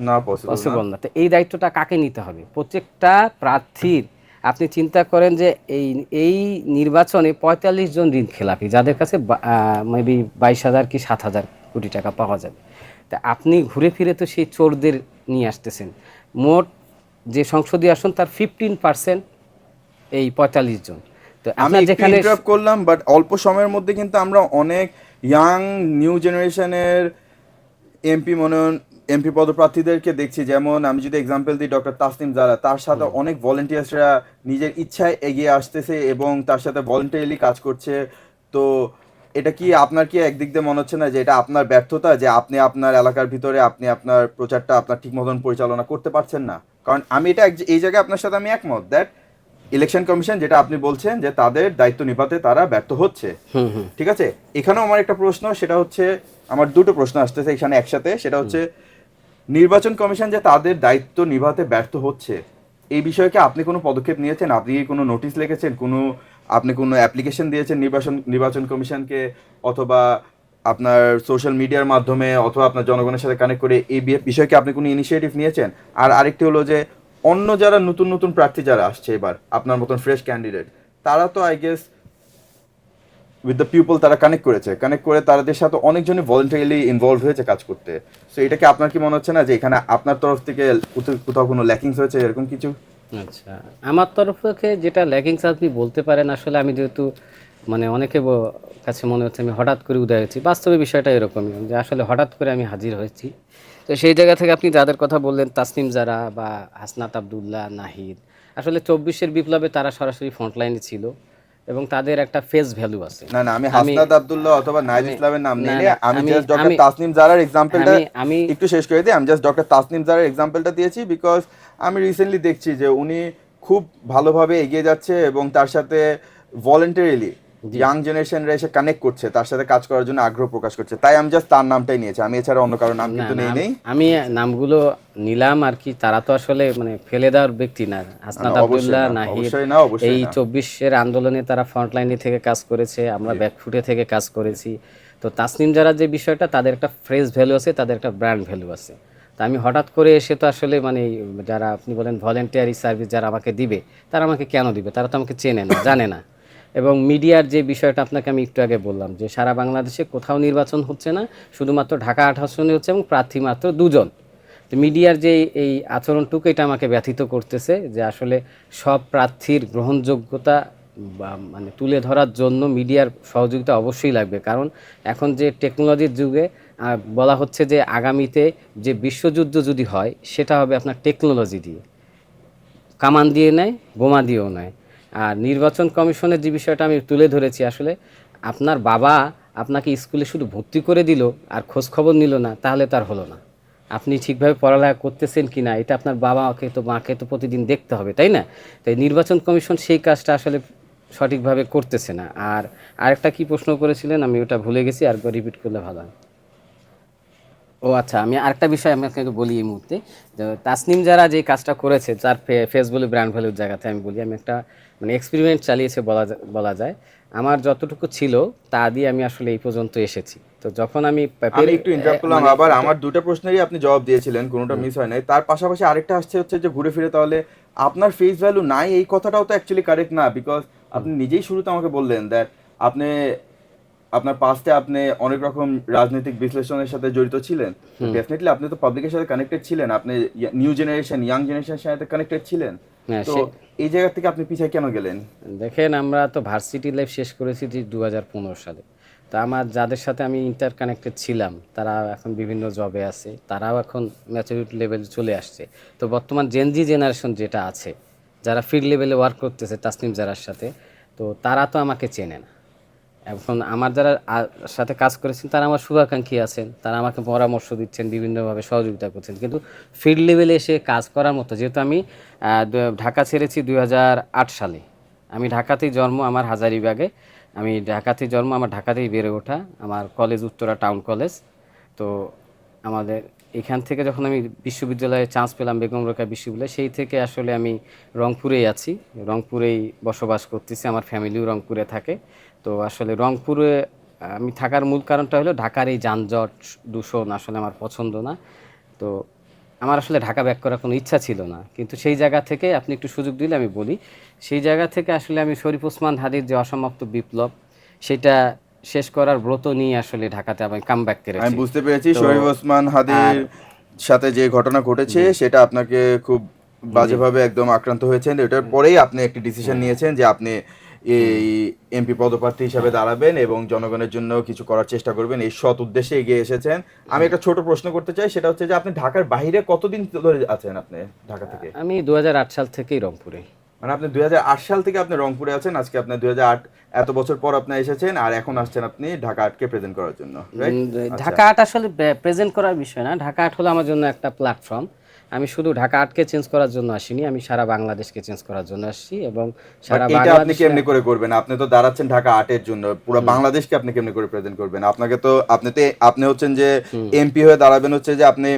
না, পসিবল পসিবল না। না। তো এই দায়িত্বটা কাকে নিতে হবে? প্রত্যেকটা প্রার্থীর, আপনি চিন্তা করেন যে এই এই নির্বাচনে ৪৫ জন ঋণ খেলাপি, যাদের কাছে মেবি ২২,০০০ কি ৭,০০০ কোটি টাকা পাওয়া যাবে। তা আপনি ঘুরে ফিরে তো সেই চোরদের নিয়ে আসতেছেন। মোট যে সংসদীয় আসন তার 15% এই ৪৫ জন। তো আমি আপনার একটু যেখানে ইন্টারাপ্ট করলাম, বাট অল্প সময়ের মধ্যে কিন্তু আমরা অনেক ইয়াং নিউ জেনারেশনের এমপি পদপ্রার্থীদেরকে দেখছি। যেমন আমি যদি এক্সাম্পল দিই, ডক্টর তাসনিম জারা, তার সাথে অনেক ভলেন্টিয়ার্সরা নিজের ইচ্ছায় এগিয়ে আসতেছে এবং তার সাথে ভলেন্টারিলি কাজ করছে। তো এটা কি আপনার কি একদিক দিয়ে মনে হচ্ছে না যে এটা আপনার ব্যর্থতা, যে আপনি আপনার এলাকার ভিতরে আপনি আপনার প্রচারটা আপনার ঠিক মতন পরিচালনা করতে পারছেন না? কারণ আমি এটা এই জায়গায় আপনার সাথে আমি একমত দ্যাট ইলেকশন কমিশন যেটা আপনি বলছেন যে তাদের দায়িত্ব নিভাতে তারা ব্যর্থ হচ্ছে, ঠিক আছে। এখানেও আমার একটা প্রশ্ন, সেটা হচ্ছে, আমার দুটো প্রশ্ন আসতেছে এখানে একসাথে। সেটা হচ্ছে নির্বাচন কমিশন যে তাদের দায়িত্ব নিভাতে ব্যর্থ হচ্ছে, এই বিষয়ে কি আপনি কোনো পদক্ষেপ নিয়েছেন? আপনি কি কোনো নোটিশ লিখেছেন, আপনি কোনো অ্যাপ্লিকেশন দিয়েছেন নির্বাচন কমিশনকে, অথবা আপনার সোশ্যাল মিডিয়ার মাধ্যমে, অথবা আপনার জনগণের সাথে কানেক্ট করে এই বিষয়ে কি আপনি কোনো ইনিশিয়েটিভ নিয়েছেন? আর আরেকটি হলো যে অন্য যারা নতুন নতুন প্রার্থী যারা আসছে এবার আপনার মতন ফ্রেশ ক্যান্ডিডেট, তারা তো I guess with the people তারা কানেক্ট করে তাদের সাথে অনেকজনই ভলেন্টারিলি ইনভলভ হয়েছে কাজ করতে। সো এটাকে আপনার কি মনে হচ্ছে না যে এখানে আপনার তরফ থেকে কোথাও কোনো ল্যাকিংস হয়েছে এরকম কিছু? আচ্ছা, আমার তরফ থেকে যেটা ল্যাকিংস আপনি বলতে পারেন, আসলে আমি যেহেতু মানে অনেকে কাছে মনে হচ্ছে আমি হঠাৎ করে উদয় হয়েছি, বাস্তবে বিষয়টা এরকমই যে আসলে হঠাৎ করে আমি হাজির হয়েছি। তো সেই জায়গা থেকে আপনি যাদের কথা বললেন, তাসনিম জারা বা হাসনাত আবদুল্লাহ, নাহিদ, আসলে ২৪-এর বিপ্লবে তারা সরাসরি ফ্রন্টলাইনে ছিল এবং তাদের একটা ফেস ভ্যালু আছে। না, আমি হাসনাত আব্দুল্লাহ অথবা নাহিদ ইসলামের নাম না, নিলে না, আমি জাস্ট ডক্টর আমি তাসনিম জারার এক্সাম্পলটা আমি একটু শেষ করে দিই। আমি জাস্ট ডক্টর তাসনিম জারার এক্সাম্পলটা দিয়েছি বিকজ আমি রিসেন্টলি দেখছি যে উনি খুব ভালোভাবে এগিয়ে যাচ্ছে এবং তার সাথে ভলেন্টারিলি ইয়াং জেনারেশনরা এসে কানেক্ট করছে, তার সাথে কাজ করার জন্য আগ্রহ প্রকাশ করছে, তাই আমি জাস্ট তার নামটাই নিয়েছি। আমি এছাড়া অন্য কারো নাম কিন্তু নেই। আমি নামগুলো নিলাম আর কি, তারা তো আসলে মানে ফেলে দেওয়ার ব্যক্তি না। হাসনাত আব্দুল্লাহ, নাহিদ এই ২৪-এর আন্দোলনে তারা ফ্রন্টলাইনে থেকে কাজ করেছে, আমরা ব্যাকফুটে থেকে কাজ করেছি। তো তাসনিম যারা যে বিষয়টা, তাদের একটা ফ্রেশ ভ্যালু আছে, তাদের একটা ব্র্যান্ড ভ্যালু আছে। তা আমি হঠাৎ করে এসে তো আসলে মানে যারা আপনি বলেন ভলেন্টিয়ারি সার্ভিস যারা আমাকে দিবে, তারা আমাকে কেন দিবে? তারা তো আমাকে চেনে না, জানে না। এবং মিডিয়ার যে বিষয়টা আপনাকে আমি একটু আগে বললাম যে সারা বাংলাদেশে কোথাও নির্বাচন হচ্ছে না, শুধুমাত্র ঢাকা ৮ আসনে হচ্ছে এবং প্রার্থী মাত্র ২ জন। তো মিডিয়ার যে এই আচরণটুকু, এটা আমাকে ব্যথিত করতেছে যে আসলে সব প্রার্থীর গ্রহণযোগ্যতা বা মানে তুলে ধরার জন্য মিডিয়ার সহযোগিতা অবশ্যই লাগবে। কারণ এখন যে টেকনোলজির যুগে বলা হচ্ছে যে আগামীতে যে বিশ্বযুদ্ধ যদি হয়, সেটা হবে আপনার টেকনোলজি দিয়ে, কামান দিয়ে নেয়, বোমা দিয়েও নেয়। আর নির্বাচন কমিশনের যে বিষয়টা আমি তুলে ধরেছি, আসলে আপনার বাবা আপনাকে স্কুলে শুধু ভর্তি করে দিল আর খোঁজ খবর নিল না, তাহলে তার হলো না। আপনি ঠিকভাবে পড়ালেখা করতেছেন কি না, এটা আপনার বাবাকে তো মাকে তো প্রতিদিন দেখতে হবে, তাই না? তাই নির্বাচন কমিশন সেই কাজটা আসলে সঠিকভাবে করতেছে না। আর আরেকটা কি প্রশ্ন করেছিলেন, আমি ওটা ভুলে গেছি, আর রিপিট করলে ভালো হয়। ও আচ্ছা, আমি আরেকটা বিষয় আমি আপনাকে বলি এই মুহূর্তে, যে তাসনিম যারা যে কাজটা করেছে তার ফেস ভ্যালু ব্র্যান্ড ভ্যালুর জায়গাতে আমি বলি, আমি একটা মানে এক্সপেরিমেন্ট চালিয়েছে বলা যায়। আমার যতটুকু ছিল তা দিয়ে আমি আসলে এই পর্যন্ত এসেছি। তো যখন আমি আমি একটু ইন্টারাপ্ট করলাম, মানে আবার আমার দুটো প্রশ্নেরই আপনি জবাব দিয়েছিলেন, কোনোটা মিস হয় নাই। তার পাশাপাশি আরেকটা আসছে হচ্ছে যে ঘুরে ফিরে তাহলে আপনার ফেস ভ্যালু নাই এই কথাটাও তো অ্যাকচুয়ালি কারেক্ট না, বিকজ আপনি নিজেই শুরুতে আমাকে বললেন দ্যাট আপনি আপনার পাস্টে আপনি অনেক রকম রাজনৈতিক বিশ্লেষণের সাথে জড়িত ছিলেন। ডেফিনেটলি আপনি তো পাবলিকের সাথে কানেক্টেড ছিলেন, আপনি নিউ জেনারেশন ইয়াং জেনারেশনের সাথে কানেক্টেড ছিলেন। হ্যাঁ, তো এই জায়গা থেকে আপনি পিছিয়ে কেন গেলেন? দেখেন, আমরা তো ভার্সিটি লাইফ শেষ করেছি যে 2015 সালে। তো আমার যাদের সাথে আমি ইন্টার কানেক্টেড ছিলাম তারা এখন বিভিন্ন জবে আছে, তারাও এখন ম্যাচুরিটি লেভেলে চলে আসছে। তো বর্তমান জেনজি জেনারেশন যেটা আছে, যারা ফিল্ড লেভেলে ওয়ার্ক করতেছে তাসনিম জারার সাথে, তো তারা তো আমাকে চেনে না। এখন আমার যারা সাথে কাজ করেছেন তারা আমার শুভাকাঙ্ক্ষী আছেন, তারা আমাকে পরামর্শ দিচ্ছেন, বিভিন্নভাবে সহযোগিতা করছেন, কিন্তু ফিল্ড লেভেলে এসে কাজ করার মতো, যেহেতু আমি ঢাকা ছেড়েছি 2008 সালে। আমি ঢাকাতেই জন্ম, আমার হাজারীবাগে। আমি ঢাকাতেই জন্ম, আমার ঢাকাতেই বেড়ে ওঠা। আমার কলেজ উত্তরা টাউন কলেজ। তো আমাদের এখান থেকে যখন আমি বিশ্ববিদ্যালয়ে চান্স পেলাম, বেগম রোকেয়া বিশ্ববিদ্যালয়ে, সেই থেকে আসলে আমি রংপুরেই আছি, রংপুরেই বসবাস করতেছি, আমার ফ্যামিলিও রংপুরে থাকে। তো আসলে রংপুরে আমি থাকার মূল কারণটা হলো ঢাকার এই যানজট দূষণ আসলে আমার পছন্দ না। তো আমার আসলে ঢাকা ব্যাক করার কোনো ইচ্ছা ছিল না, কিন্তু সেই জায়গা থেকে আপনি একটু সুযোগ দিলে আমি বলি, সেই জায়গা থেকে আসলে আমি শরীফ ওসমান হাদির যে অসমাপ্ত বিপ্লব, সেটা শেষ করার ব্রত নিয়ে আসলে ঢাকাতে আমি কাম ব্যাক আমি করেছি। বুঝতে পেরেছি তো শরীফ ওসমান হাদির আর সাথে যে ঘটনা ঘটেছে সেটা আপনাকে খুব বাজেভাবে একদম আক্রান্ত হয়েছেন, এটার পরেই আপনি একটি ডিসিশন নিয়েছেন যে আপনি এই এমপি পদপ্রার্থী হিসাবে দাঁড়াবেন এবং জনগণের জন্য কিছু করার চেষ্টা করবেন, এই সৎ উদ্দেশ্যে এগিয়ে এসেছেন। আমি একটা ছোট প্রশ্ন করতে চাই, সেটা হচ্ছে যে আপনি ঢাকার বাইরে কতদিন ধরে আছেন আপনি ঢাকা থেকে? আমি 2008 সাল থেকেই রংপুরে। মানে আপনি 2008 সাল থেকে আপনি রংপুরে আছেন, আজকে আপনি 2008 এত বছর পর আপনি এসেছেন, আর এখন আসছেন আপনি ঢাকা আর্টকে প্রেজেন্ট করার জন্য, রাইট? ঢাকা আর্ট আসলে প্রেজেন্ট করার বিষয় না, ঢাকা আর্ট হলো আমার জন্য একটা প্ল্যাটফর্ম। আমি শুধু ঢাকা আর্টকে চেঞ্জ করার জন্য আসিনি, আমি সারা বাংলাদেশকে চেঞ্জ করার জন্য আসছি, এবং সারা এটা আপনি বাংলাদেশ। কেমনে করে করবেন? আপনি তো দাঁড়াচ্ছেন ঢাকা আর্টের জন্য, পুরো বাংলাদেশকে আপনি কেমনে করে প্রেজেন্ট করবেন? আপনাকে তো আপনি হচ্ছেন যে এমপি হয়ে দাঁড়াবেন হচ্ছে যে আপনি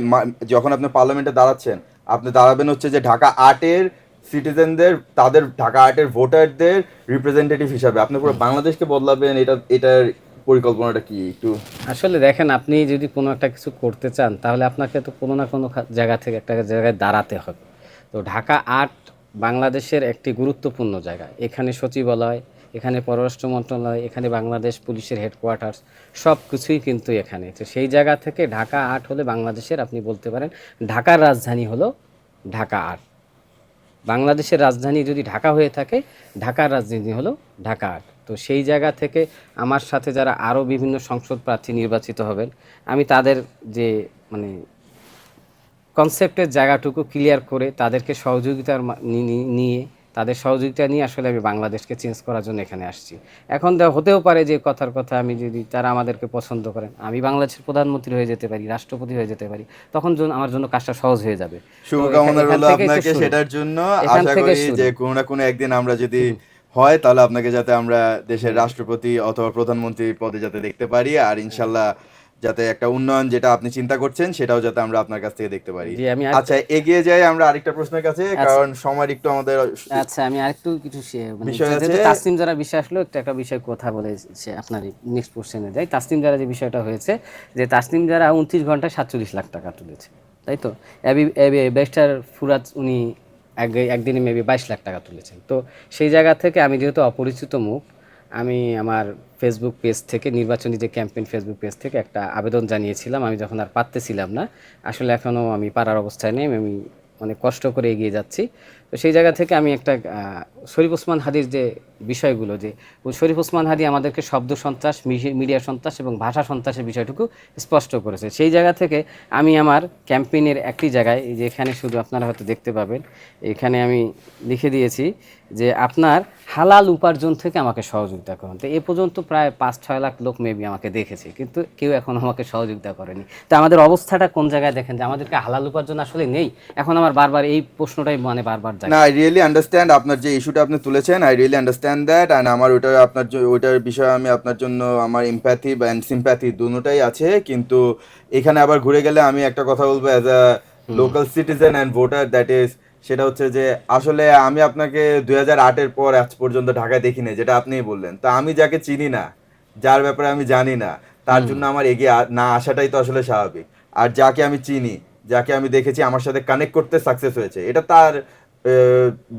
যখন আপনি পার্লামেন্টে দাঁড়াচ্ছেন আপনি দাঁড়াবেন হচ্ছে যে ঢাকা আর্টের সিটিজেনদের, তাদের ঢাকা আর্টের ভোটারদের রিপ্রেজেন্টেটিভ হিসাবে আপনি পুরো বাংলাদেশকে বদলাবেন। এটার পরিকল্পনাটা কি একটু? আসলে দেখেন, আপনি যদি কোনো একটা কিছু করতে চান তাহলে আপনাকে তো কোনো না কোনো জায়গা থেকে একটা জায়গায় দাঁড়াতে হবে। তো ঢাকা আর্ট বাংলাদেশের একটি গুরুত্বপূর্ণ জায়গা। এখানে সচিবালয়, এখানে পররাষ্ট্র মন্ত্রণালয়, এখানে বাংলাদেশ পুলিশের হেডকোয়ার্টার্স, সব কিছুই কিন্তু এখানে। তো সেই জায়গা থেকে ঢাকা আর্ট হলে বাংলাদেশের, আপনি বলতে পারেন ঢাকার রাজধানী হলো ঢাকা আর্ট। বাংলাদেশের রাজধানী যদি ঢাকা হয়ে থাকে, ঢাকার রাজধানী হলো ঢাকা আর্ট। তো সেই জায়গা থেকে আমার সাথে যারা আরও বিভিন্ন সংসদ প্রার্থী নির্বাচিত হবেন, আমি তাদের যে মানে কনসেপ্টের জায়গাটুকু ক্লিয়ার করে তাদেরকে সহযোগিতার নিয়ে, তাদের সহযোগিতা নিয়ে আসলে আমি বাংলাদেশকে চেঞ্জ করার জন্য এখানে আসছি। এখন হতেও পারে যে কথার কথা, আমি যদি তারা আমাদেরকে পছন্দ করেন, আমি বাংলাদেশের প্রধানমন্ত্রী হয়ে যেতে পারি, রাষ্ট্রপতি হয়ে যেতে পারি, তখন আমার জন্য কাজটা সহজ হয়ে যাবে। শুভকামনা রইল আপনাকে সেটার জন্য। আশা করি যে কোনো না কোনো একদিন আমরা যদি হয় তাহলে আপনাকে যাতে আমরা দেশের রাষ্ট্রপতি অথবা প্রধানমন্ত্রী পদে যাতে দেখতে পারি, আর ইনশাল্লাহ যাতে একটা উন্নয়ন যেটা আপনি চিন্তা করছেন সেটাও যাতে আমরা আপনার কাছ থেকে দেখতে পারি। আচ্ছা, এগিয়ে যাই আমরা আরেকটা প্রশ্নের কাছে, কারণ সময় একটু আমাদের। আচ্ছা, আমি আরেকটু কিছু যেহেতু তাসনিম জারা বিষয় আসলো, একটা বিষয় কথা বলে আপনার নেক্সট কোশ্চেনে যাই। তাসনিম জারা যে বিষয়টা হয়েছে, যে তাসনিম জারা 29 ঘন্টায় 47 লাখ টাকা তুলেছে, তাই তো? ব্যারিস্টার ফুরাত উনি একদিনে মেবি 22 লাখ টাকা তুলেছেন। তো সেই জায়গা থেকে আমি যেহেতু অপরিচিত মুখ, আমি আমার ফেসবুক পেজ থেকে, নির্বাচনী যে ক্যাম্পেইন ফেসবুক পেজ থেকে একটা আবেদন জানিয়েছিলাম। আমি যখন আর পারতেছিলাম না, আসলে এখনও আমি পারার অবস্থায় নেই, আমি অনেক কষ্ট করে এগিয়ে যাচ্ছি। তো সেই জায়গা থেকে আমি একটা শরীফ ওসমান হাদির যে বিষয়গুলো, যে শরীফ ওসমান হাদি আমাদেরকে শব্দ সন্ত্রাস, মিডিয়া সন্ত্রাস এবং ভাষা সন্ত্রাসের বিষয়টুকু স্পষ্ট করেছে। সেই জায়গা থেকে আমি আমার ক্যাম্পেইনের একটি জায়গায়, যেখানে শুধু আপনারা হয়তো দেখতে পাবেন, এখানে আমি লিখে দিয়েছি যে আপনার হালাল উপার্জন থেকে আমাকে সহযোগিতা করুন। তো এ পর্যন্ত প্রায় 5-6 লাখ লোক মেবি আমাকে দেখেছে, কিন্তু কেউ এখন আমাকে সহযোগিতা করেনি। তো আমাদের অবস্থাটা কোন জায়গায় দেখেন, যে আমাদেরকে হালাল উপার্জন আসলে নেই। এখন আমার বারবার এই প্রশ্নটাই বারবার জায়গা। না, আই রিয়েলি আন্ডারস্ট্যান্ড আপনার যে ইস্যুটা আপনি তুলেছেন, I really understand that, and আমার ওইটার বিষয়ে আমি আপনার জন্য আমার এমপ্যাথি অ্যান্ড সিম্প্যাথি দুটোটাই আছে, কিন্তু এখানে আবার ঘুরে গেলে আমি একটা কথা বলবো as a local citizen and voter, that is সেটা হচ্ছে যে আসলে আমি আপনাকে 2008-এর পর আজ পর্যন্ত ঢাকায় দেখিনি, যেটা আপনিই বললেন। তা আমি যাকে চিনি না, যার ব্যাপারে আমি জানি না, তার জন্য আমার এগিয়ে না আসাটাই তো আসলে স্বাভাবিক। আর যাকে আমি চিনি, যাকে আমি দেখেছি আমার সাথে কানেক্ট করতে সাকসেস হয়েছে, এটা তার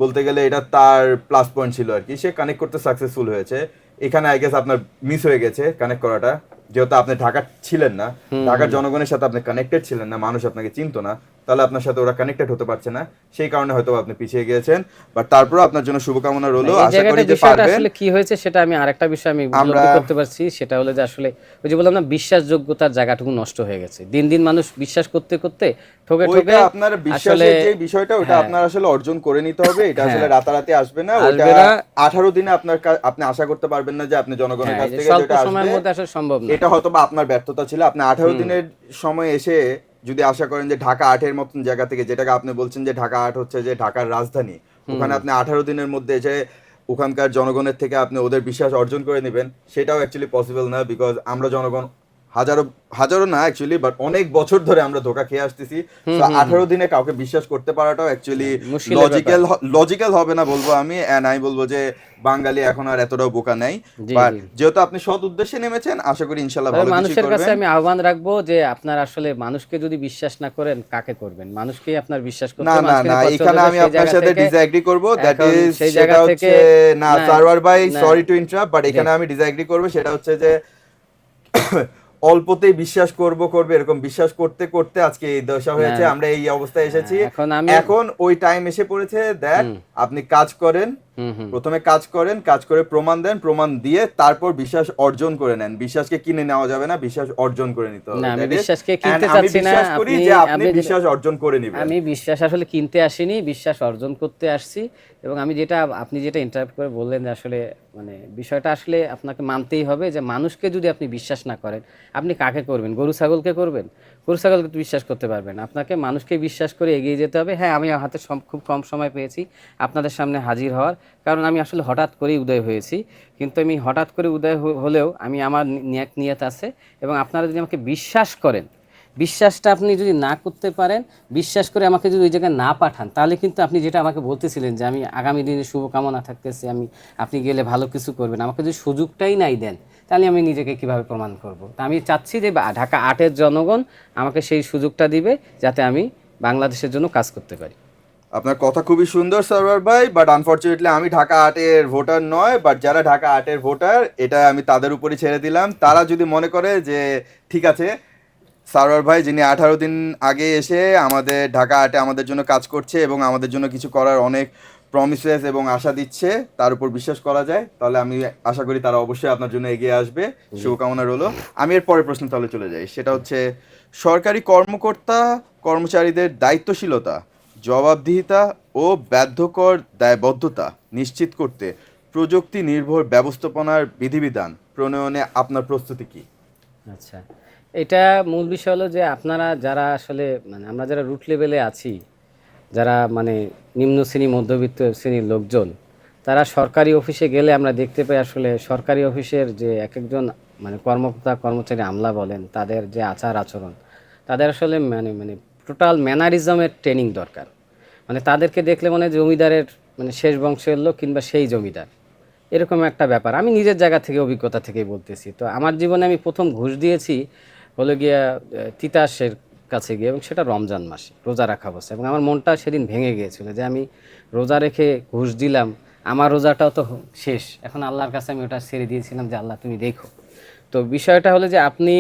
বলতে গেলে এটা তার প্লাস পয়েন্ট ছিল আর কি, সে কানেক্ট করতে সাকসেসফুল হয়েছে। এখানে আই গেস আপনার মিস হয়ে গেছে কানেক্ট করাটা, যেহেতু আপনি ঢাকা ছিলেন না, ঢাকার জনগণের সাথে আপনি কানেক্টেড ছিলেন না, মানুষ আপনাকে চিনতো না, তাহলে আপনার সাথে ওরা কানেক্টেড হতে পারছে না, সেই কারণে হয়তো আপনি পিছিয়ে গিয়েছেন। বাট তারপরও আপনার জন্য শুভকামনা রইলো, এই আশা করি জায়গাটা যে বিষয়টা পারবেন। আসলে কি হয়েছে সেটা আমি আরেকটা বিষয় আমি উপলব্ধি করতে পারছি, সেটা হলো যে আসলে ওই যে বললাম না, বিশ্বাসযোগ্যতার জায়গাটুকু নষ্ট হয়ে গেছে। দিন দিন মানুষ বিশ্বাস করতে করতে ঠকে ঠকে ওইটা আপনার বিশ্বাসের যে বিষয়টা, ওটা আপনার আসলে অর্জন করে নিতে হবে, এটা আসলে রাতারাতি আসবে না। ওটা 18 দিনে আপনি আশা করতে পারবেন না যে আপনি জনগণের কাছ থেকে স্বল্প যেটা সময়ের মধ্যে আসবে আসলে সম্ভব না। এটা হয়তো বা আপনার ব্যর্থতা ছিল। আপনি 18 দিনের সময় এসে যদি আশা করেন যে ঢাকা 8-এর মতন জায়গা থেকে, যেটাকে আপনি বলছেন যে ঢাকা 8 হচ্ছে যে ঢাকার রাজধানী, ওখানে আপনি 18 দিনের মধ্যে এসে ওখানকার জনগণের থেকে আপনি ওদের বিশ্বাস অর্জন করে নেবেন, সেটাও অ্যাকচুয়ালি পসিবল না। বিকজ আমরা জনগণ হাজারো হাজারো না অ্যাকচুয়ালি, বাট অনেক বছর ধরে আমরা ধোকা খেয়ে আসতেছি। তো 18 দিনে কাউকে বিশ্বাস করতে পারাটাও অ্যাকচুয়ালি লজিক্যাল হবে না বলবো আমি, এন্ড আমি বলবো যে বাঙালি এখন আর এতটাও বোকা নাই। বাট যেহেতু আপনি সৎ উদ্দেশ্যে নেমেছেন, আশা করি ইনশাআল্লাহ ভালো কিছু করবেন। মানুষের কাছে আমি আহ্বান রাখবো যে আপনার আসলে মানুষকে যদি বিশ্বাস না করেন, কাকে করবেন? মানুষকেই আপনার বিশ্বাস করতে হবে। না না, এখানে আমি আপনার সাথে ডিসএগ্রি করব, দ্যাট ইজ সেটা হচ্ছে না সারওয়ার ভাই, সরি টু ইন্টারাপ্ট, বাট এখানে আমি ডিসএগ্রি করব। সেটা হচ্ছে যে অল্পতেই বিশ্বাস করবে এরকম বিশ্বাস করতে করতে আজকে এই দশা হয়েছে, আমরা এই অবস্থায় এসেছি। এখন ওই টাইম এসে পড়েছে দ্যাট আপনি কাজ করেন, প্রথমে কাজ করে প্রমাণ দেন, প্রমাণ দিয়ে তারপর বিশ্বাস অর্জন করে নেন। বিশ্বাসকে কিনে নেওয়া যাবে না, বিশ্বাস অর্জন করে নিতে হবে। আমি বিশ্বাসকে কিনতে চাচ্ছি না, আপনি বিশ্বাস অর্জন করে নেবেন। আমি বিশ্বাস আসলে কিনতে আসিনি, বিশ্বাস অর্জন করতে আসছি। এবং আমি আপনি যেটা ইন্টারাপ্ট করে বললেন যে আসলে মানে বিষয়টা আসলে আপনাকে মানতেই হবে যে মানুষকে যদি আপনি বিশ্বাস না করেন, আপনি কাকে করবেন? গরু ছাগলকে করবেন? গরু ছাগলকে বিশ্বাস করতে পারবেন? আপনাকে মানুষকে বিশ্বাস করে এগিয়ে যেতে হবে। হ্যাঁ, আমি হাতে খুব কম সময় পেয়েছি আপনাদের সামনে হাজির হওয়ার, কারণ আমি আসলে হঠাৎ করেই উদয় হয়েছি। কিন্তু আমি হঠাৎ করে উদয় হলেও আমি আমার নিয়ত আছে, এবং আপনারা যদি আমাকে বিশ্বাস করেন, বিশ্বাসটা আপনি যদি না করতে পারেন, বিশ্বাস করে আমাকে যদি ওই জায়গায় না পাঠান, তাহলে কিন্তু আপনি যেটা আমাকে বলতেছিলেন যে আমি আগামী দিনে শুভকামনা থাকতেছে, আপনি গেলে ভালো কিছু করবেন, আমাকে যদি সুযোগটাই নাই দেন, তাহলে আমি নিজেকে কিভাবে প্রমাণ করব? তা আমি চাচ্ছি যে ঢাকা 8-এর জনগণ আমাকে সেই সুযোগটা দিবে, যাতে আমি বাংলাদেশের জন্য কাজ করতে পারি। আপনার কথা খুবই সুন্দর সারওয়ার ভাই, বাট আনফরচুনেটলি আমি ঢাকা 8-এর ভোটার নয়। বাট যারা ঢাকা 8-এর ভোটার, এটা আমি তাদের উপরই ছেড়ে দিলাম। তারা যদি মনে করে যে ঠিক আছে, সারওয়ার ভাই যিনি 18 দিন আগে এসে আমাদের ঢাকা 8-এ আমাদের জন্য কাজ করছে এবং আমাদের জন্য কিছু করার অনেক প্রমিসেস এবং আশা দিচ্ছে, তার উপর বিশ্বাস করা যায়, তাহলে আমি আশা করি তারা অবশ্যই আপনার জন্য এগিয়ে আসবে। শুভকামনা রইলো। আমি এর পরের প্রশ্ন তাহলে চলে যাই, সেটা হচ্ছে সরকারি কর্মকর্তা কর্মচারীদের দায়িত্বশীলতা, জবাবদিহিতা ও বাধ্যকর দায়বদ্ধতা নিশ্চিত করতে প্রযুক্তি নির্ভর ব্যবস্থাপনার বিধিবিধান প্রণয়নে আপনার প্রস্তুতি কি? আচ্ছা, এটা মূল বিষয় হলো যে আপনারা যারা আসলে মানে আমরা যারা রুট লেভেলে আছি, যারা মানে নিম্ন শ্রেণী মধ্যবিত্ত শ্রেণীর লোকজন, তারা সরকারি অফিসে গেলে আমরা দেখতে পাই আসলে সরকারি অফিসের যে এক একজন মানে কর্মকর্তা কর্মচারী আমলা বলেন, তাদের যে আচার আচরণ, তাদের আসলে মানে মানে টোটাল ম্যানারিজমের ট্রেনিং দরকার। মানে তাদেরকে দেখলে মনে হয় জমিদারের মানে শেষ বংশের লোক কিংবা সেই জমিদার, এরকম একটা ব্যাপার। আমি নিজের জায়গা থেকে অভিজ্ঞতা থেকেই বলতেছি। তো আমার জীবনে আমি প্রথম ঘুষ দিয়েছি হলো গিয়া তিতাসের কাছে গিয়ে, এবং সেটা রমজান মাসে রোজা রাখা অবস্থা, এবং আমার মনটা সেদিন ভেঙে গিয়েছিল যে আমি রোজা রেখে ঘুষ দিলাম, আমার রোজাটাও তো শেষ, এখন আল্লাহর কাছে আমি ওটা ছেড়ে দিয়েছিলাম যে আল্লাহ তুমি দেখো। তো বিষয়টা হলো যে আপনি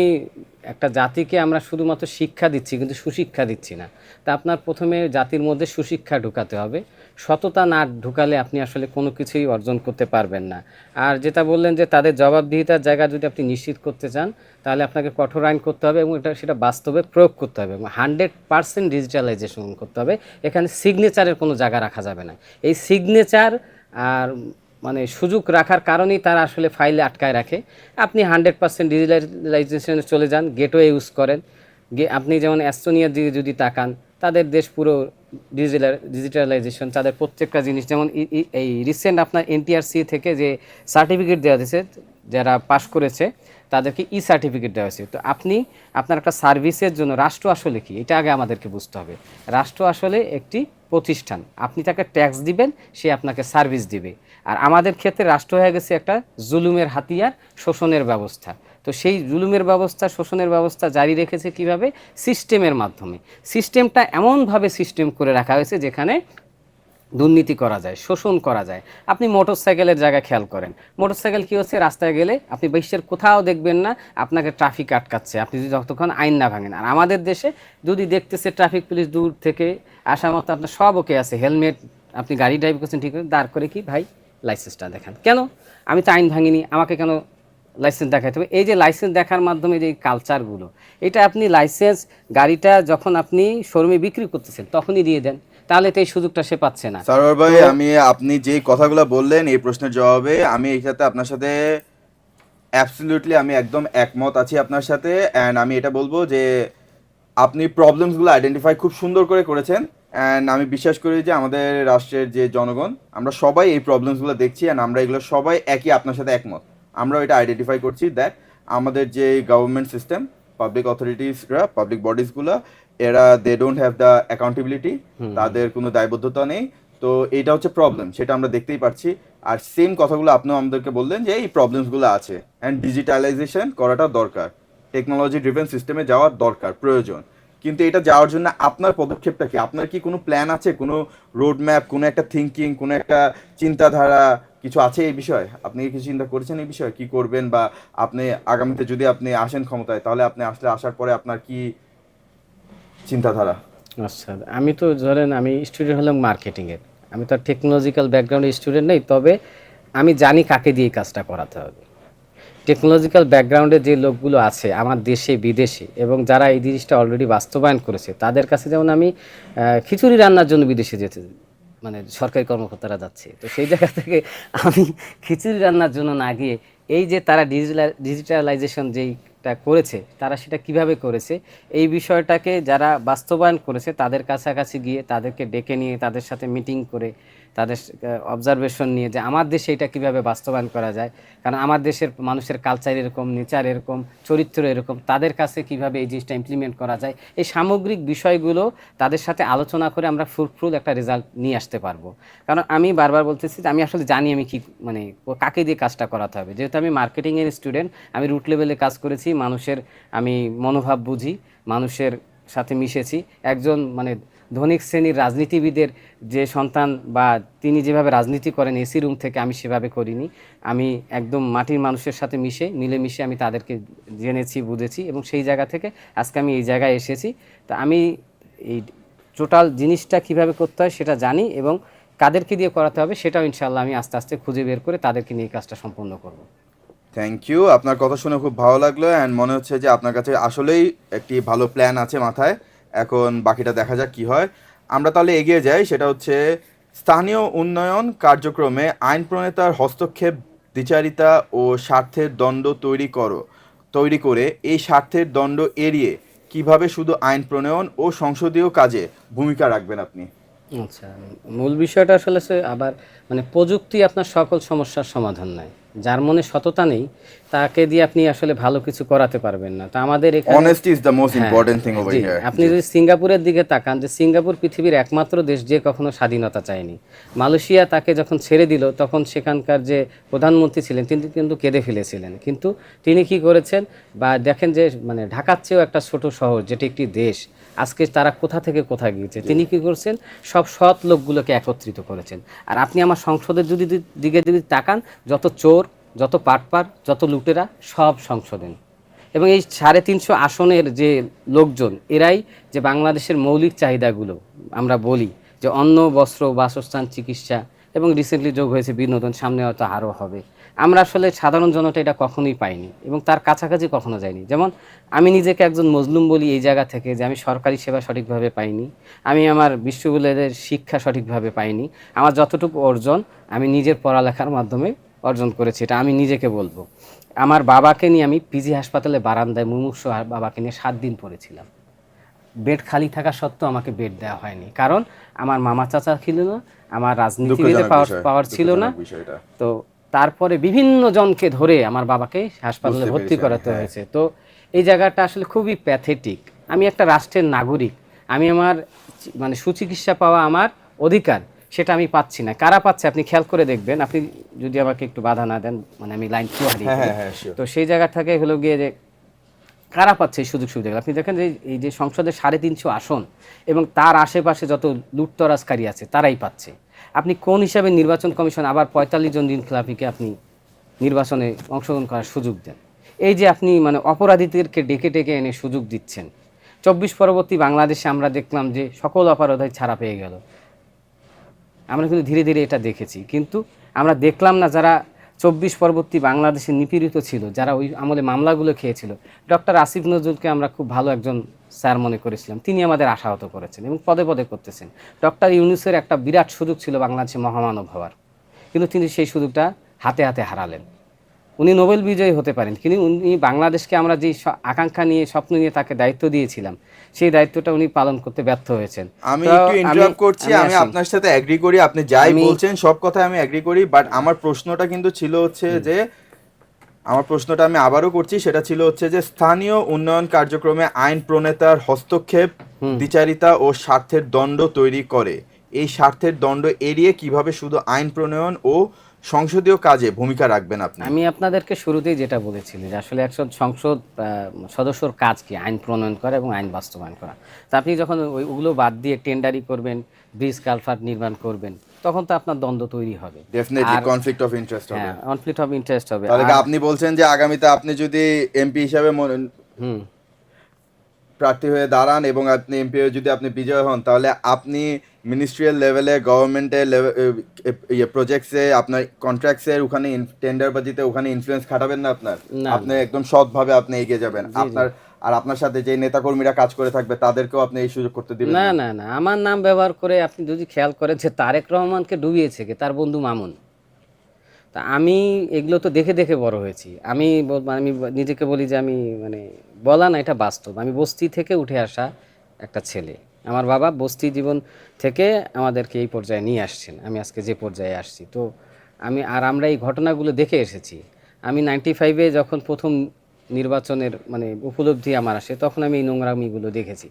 একটা জাতিকে আমরা শুধুমাত্র শিক্ষা দিচ্ছি কিন্তু সুশিক্ষা দিচ্ছি না। তা আপনার প্রথমে জাতির মধ্যে সুশিক্ষা ঢুকাতে হবে। সততা না ঢুকালে আপনি আসলে কোনো কিছুই অর্জন করতে পারবেন না। আর যেটা বললেন যে তাদের জবাবদিহিতার জায়গা যদি আপনি নিশ্চিত করতে চান, তাহলে আপনাকে কঠোর আইন করতে হবে এবং সেটা বাস্তবে প্রয়োগ করতে হবে, এবং 100% ডিজিটালাইজেশন করতে হবে। এখানে সিগনেচারের কোনো জায়গা রাখা যাবে না। এই সিগনেচার আর মানে সুযোগ রাখার কারণেই তারা আসলে ফাইলে আটকায় রাখে। আপনি 100% ডিজিটালাইজেশনে চলে যান, গেটওয়ে ইউজ করেন। আপনি যেমন এস্তোনিয়ার দিকে যদি তাকান, তাদের দেশ পুরো ডিজিটালাইজেশন, তাদের প্রত্যেকটা জিনিস, যেমন এই রিসেন্ট আপনার এনটিআরসি থেকে যে সার্টিফিকেট দেওয়া হয়েছে, যারা পাশ করেছে তাদেরকে সার্টিফিকেট দেওয়া হয়েছে। তো আপনি আপনার একটা সার্ভিসের জন্য রাষ্ট্র আসলে কি, এটা আগে আমাদেরকে বুঝতে হবে। রাষ্ট্র আসলে একটি প্রতিষ্ঠান, আপনি তাকে ট্যাক্স দিবেন, সে আপনাকে সার্ভিস দিবে। আর আমাদের ক্ষেত্রে রাষ্ট্র হয়ে গেছে একটা জুলুমের হাতিয়ার, শোষণের ব্যবস্থা। তো সেই জুলুমের ব্যবস্থা, শোষণের ব্যবস্থা জারি রেখেছে কিভাবে? সিস্টেমের মাধ্যমে। সিস্টেমটা এমনভাবে সিস্টেম করে রাখা হয়েছে যেখানে দুর্নীতি করা যায়, শোষণ করা যায়। আপনি মোটরসাইকেলের জায়গায় খেয়াল করেন, মোটরসাইকেল কী হচ্ছে, রাস্তায় গেলে আপনি বিশ্বের কোথাও দেখবেন না আপনাকে ট্রাফিক আটকাচ্ছে, আপনি যদি যতক্ষণ আইন না ভাঙেন। আর আমাদের দেশে যদি দেখতেছে ট্রাফিক পুলিশ দূর থেকে আসা মতো আপনার সব ওকে আছে, হেলমেট, আপনি গাড়ি ড্রাইভ করছেন ঠিক করে, দাঁড় করে কি ভাই লাইসেন্সটা দেখান। কেন? আমি তো আইন ভাঙিনি, আমাকে কেন লাইসেন্স দেখাতে হবে? এই যে লাইসেন্স দেখার মাধ্যমে যে কালচারগুলো, এটা আপনি লাইসেন্স গাড়িটা যখন আপনি শোরুমে বিক্রি করতেছেন তখনই দিয়ে দেন, তাহলে তো এই সুযোগটা সে পাচ্ছে না। সারোয়ার ভাই, আমি আপনি যে কথাগুলো বললেন এই প্রশ্নের জবাবে, আমি এই সাথে আপনার সাথে অ্যাবসলিউটলি আমি একদম একমত আছি আপনার সাথে। অ্যান্ড আমি এটা বলবো যে আপনি প্রবলেমসগুলো আইডেন্টিফাই খুব সুন্দর করে করেছেন। অ্যান্ড আমি বিশ্বাস করি যে আমাদের রাষ্ট্রের যে জনগণ, আমরা সবাই এই প্রবলেমসগুলো দেখছি, অ্যান্ড আমরা এগুলো সবাই একই আপনার সাথে একমত। আমরা এটা আইডেন্টিফাই করছি দ্যাট আমাদের যে গভর্নমেন্ট সিস্টেম, পাবলিক অথরিটিসরা, পাবলিক বডিসগুলো, এরা they don't have the accountability, তাদের কোনো দায়বদ্ধতা নেই। তো এইটা হচ্ছে প্রবলেম, সেটা আমরা দেখতেই পাচ্ছি। আর সেম কথাগুলো আপনিও আমাদেরকে বললেন যে এই প্রবলেমসগুলো আছে, অ্যান্ড ডিজিটালাইজেশন করাটা দরকার, টেকনোলজি ড্রিভেন সিস্টেমে যাওয়ার দরকার, প্রয়োজন। কিন্তু এটা যাওয়ার জন্য আপনার পদক্ষেপটা কি? আপনার কি কোনো প্ল্যান আছে, কোনো রোড ম্যাপ, কোনো একটা থিঙ্কিং, কোনো একটা চিন্তাধারা কিছু আছে এই বিষয়ে? আপনি কি কিছু চিন্তা করেছেন এই বিষয়ে, কি করবেন? বা আপনি আগামীতে যদি আপনি আসেন ক্ষমতায়, তাহলে আপনি আসার পরে আপনার কি চিন্তাধারা? আচ্ছা, আমি তো ধরেন আমি স্টুডেন্ট হলাম মার্কেটিংয়ের, আমি তো টেকনোলজিক্যাল ব্যাকগ্রাউন্ডের স্টুডেন্ট নেই, তবে আমি জানি কাকে দিয়ে কাজটা করাতে হবে। টেকনোলজিক্যাল ব্যাকগ্রাউন্ডে যে লোকগুলো আছে আমার দেশে বিদেশে, এবং যারা এই জিনিসটা অলরেডি বাস্তবায়ন করেছে, তাদের কাছে যেমন আমি খিচুড়ি রান্নার জন্য বিদেশে যেতে, মানে সরকারি কর্মকর্তারা যাচ্ছে, তো সেই জায়গা থেকে আমি খিচুড়ি রান্নার জন্য না গিয়ে এই যে তারা ডিজিটালাইজেশন যেইটা করেছে, তারা সেটা কিভাবে করেছে এই বিষয়টাকে যারা বাস্তবায়ন করেছে তাদের কাছাকাছি গিয়ে, তাদেরকে ডেকে নিয়ে, তাদের সাথে মিটিং করে, তাদের অবজারভেশন নিয়ে যে আমার দেশে এটা কিভাবে বাস্তবায়ন করা যায়, কারণ আমার দেশের মানুষের কালচার এরকম, নেচার এরকম, চরিত্র এরকম, তাদের কাছে কিভাবে এই জিনিসটা ইমপ্লিমেন্ট করা যায়, এই সামগ্রিক বিষয়গুলো তাদের সাথে আলোচনা করে আমরা ফ্রুটফুল একটা রেজাল্ট নিয়ে আসতে পারবো। কারণ আমি বারবার বলতেছি যে আমি আসলে জানি আমি কি, মানে কাকে দিয়ে কাজটা করাতে হবে। যেহেতু আমি মার্কেটিংয়ের স্টুডেন্ট, আমি রুট লেভেলে কাজ করেছি, মানুষের আমি মনোভাব বুঝি, মানুষের সাথে মিশেছি। একজন মানে ধনিক শ্রেণীর রাজনীতিবিদের যে সন্তান, বা তিনি যেভাবে রাজনীতি করেন এসি রুম থেকে, আমি সেভাবে করিনি। আমি একদম মাটির মানুষের সাথে মিলেমিশে আমি তাদেরকে জেনেছি, বুঝেছি, এবং সেই জায়গা থেকে আজকে আমি এই জায়গায় এসেছি। তো আমি এই টোটাল জিনিসটা কিভাবে করতে হয় সেটা জানি, এবং কাদেরকে দিয়ে করাতে হবে সেটাও ইনশাল্লাহ আমি আস্তে আস্তে খুঁজে বের করে তাদেরকে নিয়ে কাজটা সম্পন্ন করব। থ্যাংক ইউ, আপনার কথা শুনে খুব ভালো লাগলো। অ্যান্ড মনে হচ্ছে যে আপনার কাছে আসলেই একটি ভালো প্ল্যান আছে মাথায়। এখন বাকিটা দেখা যাক কি হয়। আমরা তাহলে এগিয়ে যাই, সেটা হচ্ছে স্থানীয় উন্নয়ন কার্যক্রমে আইন প্রণেতার হস্তক্ষেপ, দ্বিচারিতা ও স্বার্থের দণ্ড তৈরি করে এই স্বার্থের দণ্ড এড়িয়ে কিভাবে শুধু আইন প্রণয়ন ও সংসদীয় কাজে ভূমিকা রাখবেন আপনি? আচ্ছা, মূল বিষয়টা আসলে আবার মানে প্রযুক্তি আপনার সকল সমস্যার সমাধান নয়। যার মনে সততা নেই তাকে দিয়ে আপনি আসলে ভালো কিছু করাতে পারবেন না। তো আমাদের এখানে honesty is the most important thing over G, here. আপনি যদি সিঙ্গাপুরের দিকে তাকান, যে সিঙ্গাপুর পৃথিবীর একমাত্র দেশ যে কখনো স্বাধীনতা চায়নি। মালয়েশিয়া তাকে যখন ছেড়ে দিল তখন সেখানকার যে প্রধানমন্ত্রী ছিলেন তিনি কিন্তু কেঁদে ফেলেছিলেন, কিন্তু তিনি কি করেছেন, বা দেখেন যে মানে ঢাকার চেয়েও একটা ছোট শহর যেটি একটি দেশ, আজকে তারা কোথা থেকে কোথায় গিয়েছে, তিনি কি করছেন, সব সৎ লোকগুলোকে একত্রিত করেছেন। আর আপনি আমার সংসদের দিকে যদি তাকান, যত চোর, যত পাটপার, যত লুটেরা, সব সংসদে। এবং এই 350 আসনের যে লোকজন, এরাই যে বাংলাদেশের মৌলিক চাহিদাগুলো আমরা বলি যে অন্ন, বস্ত্র, বাসস্থান, চিকিৎসা, এবং রিসেন্টলি যোগ হয়েছে বিনোদন, সামনে হয়তো আরও হবে, আমরা আসলে সাধারণ জনতা এটা কখনোই পাইনি এবং তার কাছাকাছি কখনো যায়নি। যেমন আমি নিজেকে একজন মজলুম বলি এই জায়গা থেকে, যে আমি সরকারি সেবা সঠিকভাবে পাইনি, আমি আমার বিশ্ববিদ্যালয়ের শিক্ষা সঠিকভাবে পাইনি। আমার যতটুকু অর্জন আমি নিজের পড়ালেখার মাধ্যমে অর্জন করেছি, এটা আমি নিজেকে বলবো। আমার বাবাকে নিয়ে আমি পিজি হাসপাতালে বারান্দায় মুমূর্ষু বাবাকে নিয়ে 7 দিন পড়েছিলাম। বেড খালি থাকা সত্ত্বেও আমাকে বেড দেওয়া হয়নি, কারণ আমার মামা চাচা ছিল না, আমার রাজনীতিবিদে পাওয়ার ছিল না। বিষয়টা তো তারপরে বিভিন্ন জনকে ধরে আমার বাবাকে হাসপাতালে বুঝতে ভর্তি পেরেছি আমি, করাতে হ্যাঁ। হয়েছে। তো এই জায়গাটা আসলে খুবই প্যাথেটিক। আমি একটা রাষ্ট্রের নাগরিক, আমি আমার মানে সুচিকিৎসা পাওয়া আমার অধিকার, সেটা আমি পাচ্ছি না। কারা পাচ্ছে আপনি খেয়াল করে দেখবেন, আপনি যদি আমাকে একটু বাধা না দেন, মানে আমি লাইন থ্রু হারিয়ে হ্যাঁ ফেলি। হ্যাঁ শিওর। তো সেই জায়গা থেকে হলো গিয়ে যে কারা পাচ্ছে এই সুযোগ সুবিধা, আপনি দেখেন যে এই যে সংসদের 350 আসন এবং তার আশেপাশে যত লুটতরাজকারী আছে তারাই পাচ্ছে। আপনি কোন হিসাবে নির্বাচন কমিশন আবার 45 জন ঋণ খেলাপিকে আপনি নির্বাচনে অংশগ্রহণ করার সুযোগ দেন? এই যে আপনি মানে অপরাধীদেরকে ডেকে ডেকে এনে সুযোগ দিচ্ছেন। 24 পরবর্তী বাংলাদেশে আমরা দেখলাম যে সকল অপরাধী ছাড়া পেয়ে গেল। আমরা কিন্তু ধীরে ধীরে এটা দেখেছি, কিন্তু আমরা দেখলাম না যারা 24 পরবর্তী বাংলাদেশে নিপীড়িত ছিল, যারা ওই আমলে মামলাগুলো খেয়েছিল। ডক্টর আসিফ নজরুলকে আমরা খুব ভালো একজন স্যার মনে করেছিলাম, তিনি আমাদের আশাহত করেছেন এবং পদে পদে করতেছেন। ডক্টর ইউনূসের একটা বিরাট সুযোগ ছিল বাংলাদেশে মহামানব হওয়ার, কিন্তু তিনি সেই সুযোগটা হাতে হাতে হারালেন। উনি নোবেল বিজয়ী হতে পারেন, কিন্তু উনি বাংলাদেশকে আমরা যে আকাঙ্ক্ষা নিয়ে স্বপ্ন নিয়ে তাকে দায়িত্ব দিয়েছিলাম, সেই দায়িত্বটা উনি পালন করতে ব্যর্থ হয়েছেন। আমি তো একটু ইন্টারাপ্ট করছি, আমি আসি। আপনার সাথে এগ্রি করি, আপনি যাই বলছেন সব কথা আমি এগ্রি করি, বাট আমার প্রশ্নটা কিন্তু ছিল হচ্ছে যে, আমার প্রশ্নটা আমি আবারও করছি, সেটা ছিল হচ্ছে যে স্থানীয় উন্নয়ন কার্যক্রমে আইন প্রণেতার হস্তক্ষেপ দ্বিচারিতা ও স্বার্থের দণ্ড তৈরি করে। এই স্বার্থের দণ্ড এড়িয়ে কিভাবে শুধু আইন প্রণয়ন ও সংসদীয় কাজে ভূমিকা রাখবেন আপনি? আমি আপনাদেরকে শুরুতেই যেটা বলেছিলাম যে আসলে একজন সংসদ সদস্যর কাজ কি আইন প্রণয়ন করা এবং আইন বাস্তবায়ন করা। তা আপনি যখন ওগুলো বাদ দিয়ে টেন্ডারি করবেন, ব্রিজ কালভার্ট নির্মাণ করবেন, তখন তো আপনার দ্বন্দ্ব তৈরি হবে। ডেফিনেটলি কনফ্লিক্ট অফ ইন্টারেস্ট হবে। হ্যাঁ, কনফ্লিক্ট অফ ইন্টারেস্ট হবে। তাহলে কি আপনি বলছেন যে আগামীতে আপনি যদি এমপি হিসাবে হুম প্রার্থী হয়ে দাঁড়ান এবং আপনি এমপি হয়ে যদি আপনি বিজয় হন, তাহলে আপনি মিনিস্ট্রিয়াল লেভেলে গভর্নমেন্টের প্রজেক্টসে আপনার কন্ট্রাক্টসের ওখানে টেন্ডার বাজিতে ওখানে ইনফ্লুয়েন্স খাটাবেন না আপনার? না, আপনি একদম সৎভাবে আপনি এগিয়ে যাবেন আপনার, আর আপনার সাথে যে নেতাকর্মীরা কাজ করে থাকবে তাদেরকেও আপনি এই সুযোগ করতে দিবেন না না? না না, আমার নাম ব্যবহার করে আপনি যদি খেয়াল করেন যে তারেক রহমানকে ডুবিয়েছে কে? তার বন্ধু মামুন। তা আমি এগুলো তো দেখে দেখে বড় হয়েছি। আমি নিজেকে বলি যে আমি মানে বলা না, এটা বাস্তব। আমি বস্তি থেকে উঠে আসা একটা ছেলে। আমার বাবা বস্তি জীবন থেকে আমাদেরকে এই পর্যায়ে নিয়ে আসছেন, আমি আজকে যে পর্যায়ে আসছি। তো আমরা এই ঘটনাগুলো দেখে এসেছি। আমি 95-এ যখন প্রথম নির্বাচনের মানে উপলব্ধি আমার আসে, তখন আমি এই নোংরামিগুলো দেখেছি।